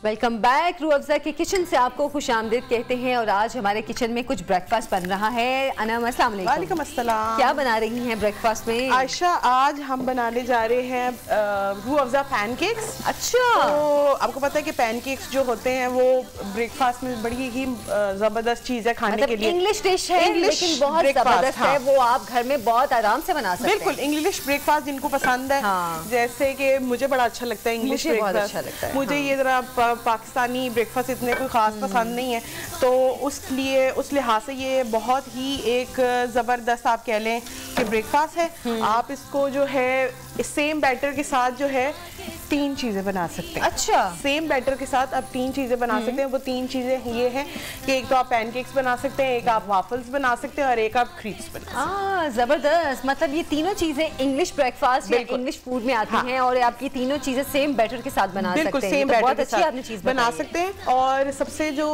Welcome back. रूह अफ़ज़ा के किचन से आपको खुशामदीद कहते हैं और आज हमारे किचन में कुछ ब्रेकफास्ट बन रहा है। अनम अस्सलाम वालेकुम। वालेकुम अस्सलाम। क्या बना रही हैं ब्रेकफास्ट में? आयशा, आज हम बनाने जा रहे हैं रूह अफ़ज़ा पैनकेक्स। अच्छा, तो आपको पता है कि पैनकेक्स जो होते हैं वो ब्रेकफास्ट में बड़ी ही जबरदस्त चीज है खाने के लिए। इंग्लिश डिश है लेकिन बहुत जबरदस्त है, वो आप घर में बहुत आराम से बना सकते हैं। बिल्कुल, इंग्लिश ब्रेकफास्ट जिनको पसंद है, जैसे कि मुझे बड़ा अच्छा लगता है इंग्लिश ब्रेकफास्ट। मुझे ये जरा पाकिस्तानी ब्रेकफास्ट इतने कोई ख़ास पसंद नहीं है, तो उस लिहाज से ये बहुत ही एक ज़बरदस्त आप कह लें कि ब्रेकफास्ट है। आप इसको जो है सेम बैटर के साथ जो है 3 चीज़ें बना सकते हैं। अच्छा, सेम बैटर के साथ आप 3 चीज़ें बना सकते हैं। वो 3 चीज़ें ये हैं कि एक तो आप पैनकेक्स बना सकते हैं, एक आप वाफल्स बना सकते हैं और एक आप क्रीप्स बना सकते हैं। जबरदस्त, मतलब ये तीनों चीज़ें इंग्लिश ब्रेकफास्ट या इंग्लिश फूड में आती हैं और आपकी तीनों चीज़ें सेम बैटर के साथ बना सकते हैं। बिल्कुल सेम बैटर के साथ बना सकते हैं। और सबसे जो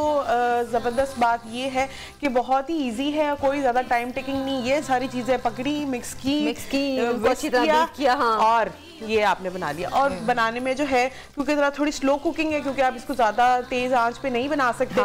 ज़बरदस्त बात ये है कि बहुत ही ईजी है, कोई ज़्यादा टाइम टेकिंग नहीं। ये सारी चीज़ें पकड़ी, मिक्स की किया, और ये आपने बना लिया। और बनाने में जो है क्योंकि जरा थोड़ी स्लो कुकिंग है, क्योंकि आप इसको ज्यादा तेज आंच पे नहीं बना सकते,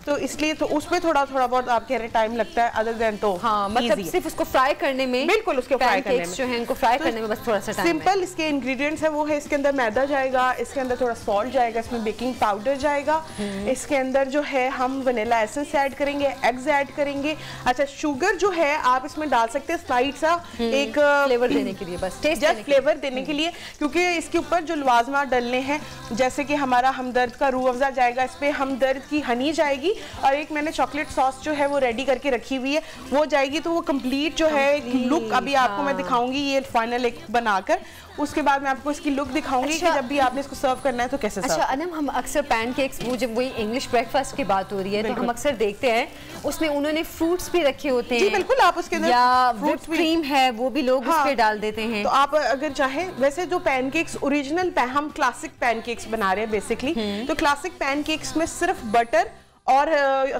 तो इसलिए तो उसमें थोड़ा बहुत आप कह रहे हैं टाइम लगता है, अदर देन तो मतलब सिर्फ उसको फ्राई फ्राई करने में, बिल्कुल उसके फ्राई करने में जो है इनको फ्राई करने में बस थोड़ा सा टाइम। सिंपल इसके इंग्रेडिएंट्स है वो है, इसके अंदर मैदा जाएगा, इसके अंदर थोड़ा सॉल्ट जाएगा, इसमें बेकिंग पाउडर जाएगा, इसके अंदर जो है हम वनीला एसेंस ऐड करेंगे, एग्स ऐड करेंगे। अच्छा शुगर जो है आप इसमें डाल सकते हैं स्लाइड सा, एक फ्लेवर देने के लिए, बस टेस्ट जस्ट फ्लेवर देने के लिए, क्योंकि इसके ऊपर जो लवाजमात डलने हैं जैसे कि हमारा हमदर्द का रूह अफ़ज़ा जाएगा, इस पे हमदर्द की हनी जाएगी, और एक मैंने चॉकलेट सॉस जो है वो रेडी करके रखी हुई है वो जाएगी। तो वो कंप्लीट जो है लुक अभी आपको मैं दिखाऊंगी ये फाइनल एक बनाकर, उसके बाद मैं आपको इसकी लुक दिखाऊंगी कि जब भी आपने इसको सर्व करना है तो कैसे सर्व। अच्छा अनम, हम अक्सर पैनकेक्स, वो जब वही इंग्लिश ब्रेकफास्ट की बात हो रही है तो हम अक्सर देखते हैं उसमें उन्होंने फ्रूट्स भी रखे होते हैं। जी बिल्कुल, आप उसके अंदर या व्हिप क्रीम है वो भी लोग उस पे डाल देते हैं। तो आप अगर चाहे, वैसे जो पैनकेक्स ओरिजिनल हम क्लासिक पैनकेक्स बना रहे हैं बेसिकली, तो क्लासिक पैनकेक्स में सिर्फ बटर और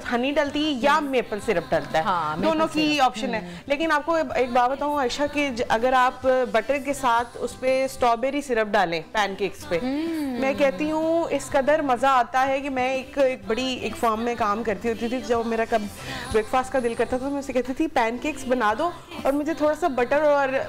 हनी डलती है या मेपल सिरप डलता है, दोनों की ऑप्शन है। लेकिन आपको एक बात बताऊं आयशा कि अगर आप बटर के साथ उस पे स्ट्रॉबेरी सिरप डालें पैनकेक्स पे, मैं कहती हूँ इस कदर मज़ा आता है कि मैं एक बड़ी एक फर्म में काम करती होती थी, जब मेरा कब ब्रेकफास्ट का दिल करता था तो मैं उसे कहती थी पैनकेक्स बना दो और मुझे थोड़ा सा बटर और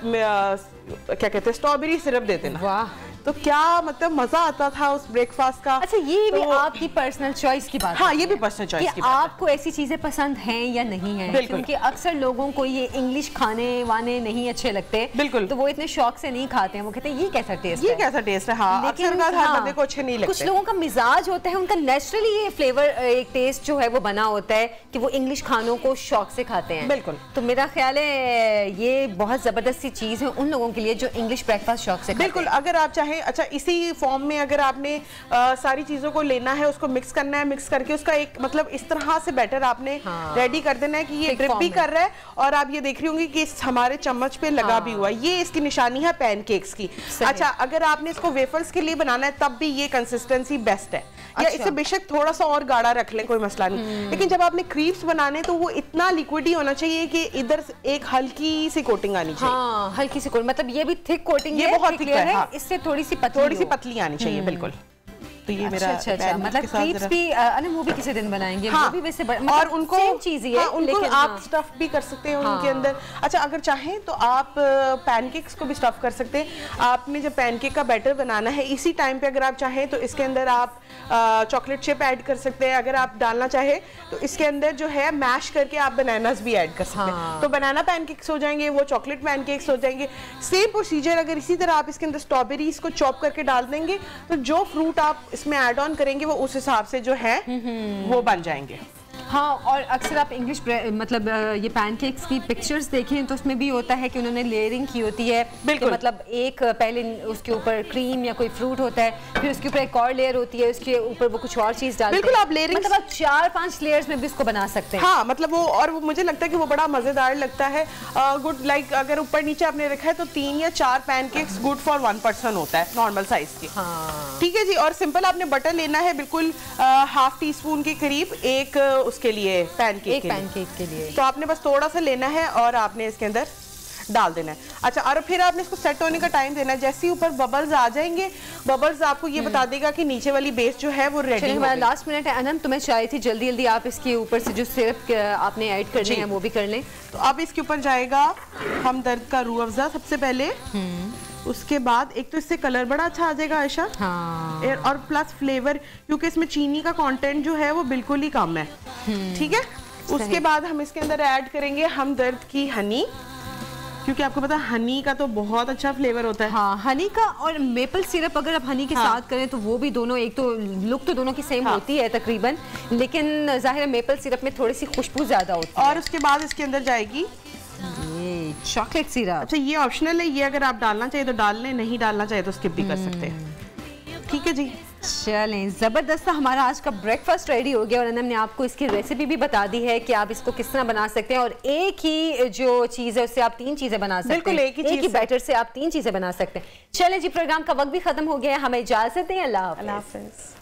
क्या कहते हैं स्ट्रॉबेरी सिरप दे देना। वाह, तो क्या मतलब मजा आता था उस ब्रेकफास्ट का। अच्छा ये भी आपकी पर्सनल चॉइस की बात है। हाँ, ये भी पर्सनल चॉइस की बात है। आपको ऐसी चीजें पसंद हैं या नहीं है, क्योंकि अक्सर लोगों को ये इंग्लिश खाने वाने नहीं अच्छे लगते, बिल्कुल, तो वो इतने शौक से नहीं खाते हैं, वो कहते हैं ये कैसा टेस्ट है, ये कैसा टेस्ट है। हाँ, अक्सर का हर बंदे को अच्छे नहीं लगते। कुछ लोगों का मिजाज होता है, उनका नेचुरली ये फ्लेवर एक टेस्ट जो है वो बना होता है कि वो इंग्लिश खानों को शौक से खाते हैं। बिल्कुल, तो मेरा ख्याल है ये बहुत जबरदस्त सी चीज है उन लोगों के लिए जो इंग्लिश ब्रेकफास्ट शौक से खाते हैं। बिल्कुल, अगर आप चाहें, अच्छा इसी फॉर्म में अगर आपने सारी चीजों को लेना है, उसको मिक्स करना है, मिक्स करके उसका एक मतलब इस तरह से बैटर आपने रेडी कर देना है कि ये ड्रिप भी कर रहा है और आप ये देख रही होंगी कि इस हमारे चम्मच पे लगा भी हुआ है। ये इसकी निशानी है पैनकेक्स की। अच्छा, अगर आपने इसको वेफर्स के लिए बनाना है तब भी ये कंसिस्टेंसी बेस्ट है, या इसे बेशक थोड़ा सा और गाढ़ा रख लें, कोई मसला नहीं, लेकिन जब आपने क्रीप्स बनाने तो वो इतना लिक्विड ही होना चाहिए कि इधर एक हल्की सी कोटिंग आनी चाहिए। हाँ, हल्की सी कोटिंग, मतलब ये भी थिक कोटिंग, ये बहुत थिक है, हाँ। इससे थोड़ी सी पतली आनी चाहिए। बिल्कुल, तो ये मेरा अच्छा मतलब क्रीप्स भी वो भी किसी दिन बनाएंगे। हाँ, वो भी वैसे मतलब और उनको सेम चीज ही है, उनको आप स्टफ भी कर सकते हैं उनके अंदर। अच्छा, अगर चाहें तो आप पैनकेक्स को भी स्टफ कर सकते हैं। आपने जब पैनकेक का बैटर बनाना है इसी टाइम पे अगर आप चाहें तो इसके अंदर आप चॉकलेट चिप ऐड कर सकते हैं। अगर आप डालना चाहे तो इसके अंदर जो है मैश करके आप बनानास भी ऐड कर सकते हैं, तो बनाना पैनकेक्स हो जाएंगे, वो चॉकलेट पैनकेक्स हो जाएंगे। सेम प्रोसीजर अगर इसी तरह आप इसके अंदर स्ट्रॉबेरीज को चॉप करके डाल देंगे तो जो फ्रूट आप इसमें ऐड ऑन करेंगे वो उस हिसाब से जो है वो बन जाएंगे। हाँ, और अक्सर आप इंग्लिश मतलब ये पैनकेक्स की पिक्चर्स देखें तो उसमें भी होता है कि उन्होंने लेयरिंग की होती है। बिल्कुल, मतलब एक पहले उसके ऊपर क्रीम या कोई फ्रूट होता है, फिर उसके ऊपर एक और लेयर होती है, उसके ऊपर वो कुछ और चीज डालते हैं। बिल्कुल, आप लेयरिंग मतलब आप 4-5 लेयर्स में भी इसको बना सकते हैं। हाँ, मतलब वो, और वो मुझे लगता है कि वो बड़ा मजेदार लगता है। गुड, लाइक अगर ऊपर नीचे आपने रखा है तो 3 या 4 पैनकेक्स गुड फॉर 1 पर्सन होता है नॉर्मल साइज की। हाँ, ठीक है जी। और सिंपल आपने बटर लेना है बिल्कुल ½ टीस्पून के करीब, एक उसके लिए पैनकेक के लिए तो आपने बस थोड़ा सा लेना है और आपने इसके अंदर डाल देना है। अच्छा, और फिर आपने इसको सेट होने का टाइम देना है। जैसे ही ऊपर बबल्स आ जाएंगे, बबल्स आपको ये बता देगा कि नीचे वाली बेस जो है वो रेडी है। हमारा लास्ट मिनट है अनम, तो मैं चाह रही थी जल्दी जल्दी आप इसके ऊपर से जो सिरप आपने ऐड करने हैं वो भी कर लें। तो अब इसके ऊपर जाएगा हमदर्द का रूह अफ़ज़ा सबसे पहले, उसके बाद एक तो इससे कलर बड़ा अच्छा आ जाएगा आयशा। हाँ, और प्लस फ्लेवर, क्योंकि इसमें चीनी का कंटेंट जो है वो बिल्कुल ही कम है। ठीक है, उसके बाद हम इसके अंदर ऐड करेंगे हमदर्द की हनी, क्योंकि आपको पता है हनी का तो बहुत अच्छा फ्लेवर होता है। हाँ, हनी का और मेपल सिरप अगर आप हनी के साथ करें तो वो भी दोनों, एक तो लुक तो दोनों की सेम होती है तकरीबन, लेकिन जाहिर है मेपल सिरप में थोड़ी सी खुशबू ज्यादा होती है। और उसके बाद इसके अंदर जाएगी ये चॉकलेट सिरप। अच्छा, ये ऑप्शनल है, ये अगर आप डालना चाहिए तो डाल लें, नहीं डालना चाहिए तो स्किप भी कर सकते हैं। ठीक है जी, चलें, ज़बरदस्त हमारा आज का ब्रेकफास्ट रेडी हो गया और अनम ने आपको इसकी रेसिपी भी बता दी है कि आप इसको किस तरह बना सकते हैं। और एक ही जो चीज़ है उससे आप 3 चीज़ें बना सकते हैं। बिल्कुल, एक ही बैटर से आप 3 चीज़ें बना सकते हैं। चलें जी, प्रोग्राम का वक्त भी खत्म हो गया है, हमें इजाज़त दें। अल्लाह हाफ़िज़।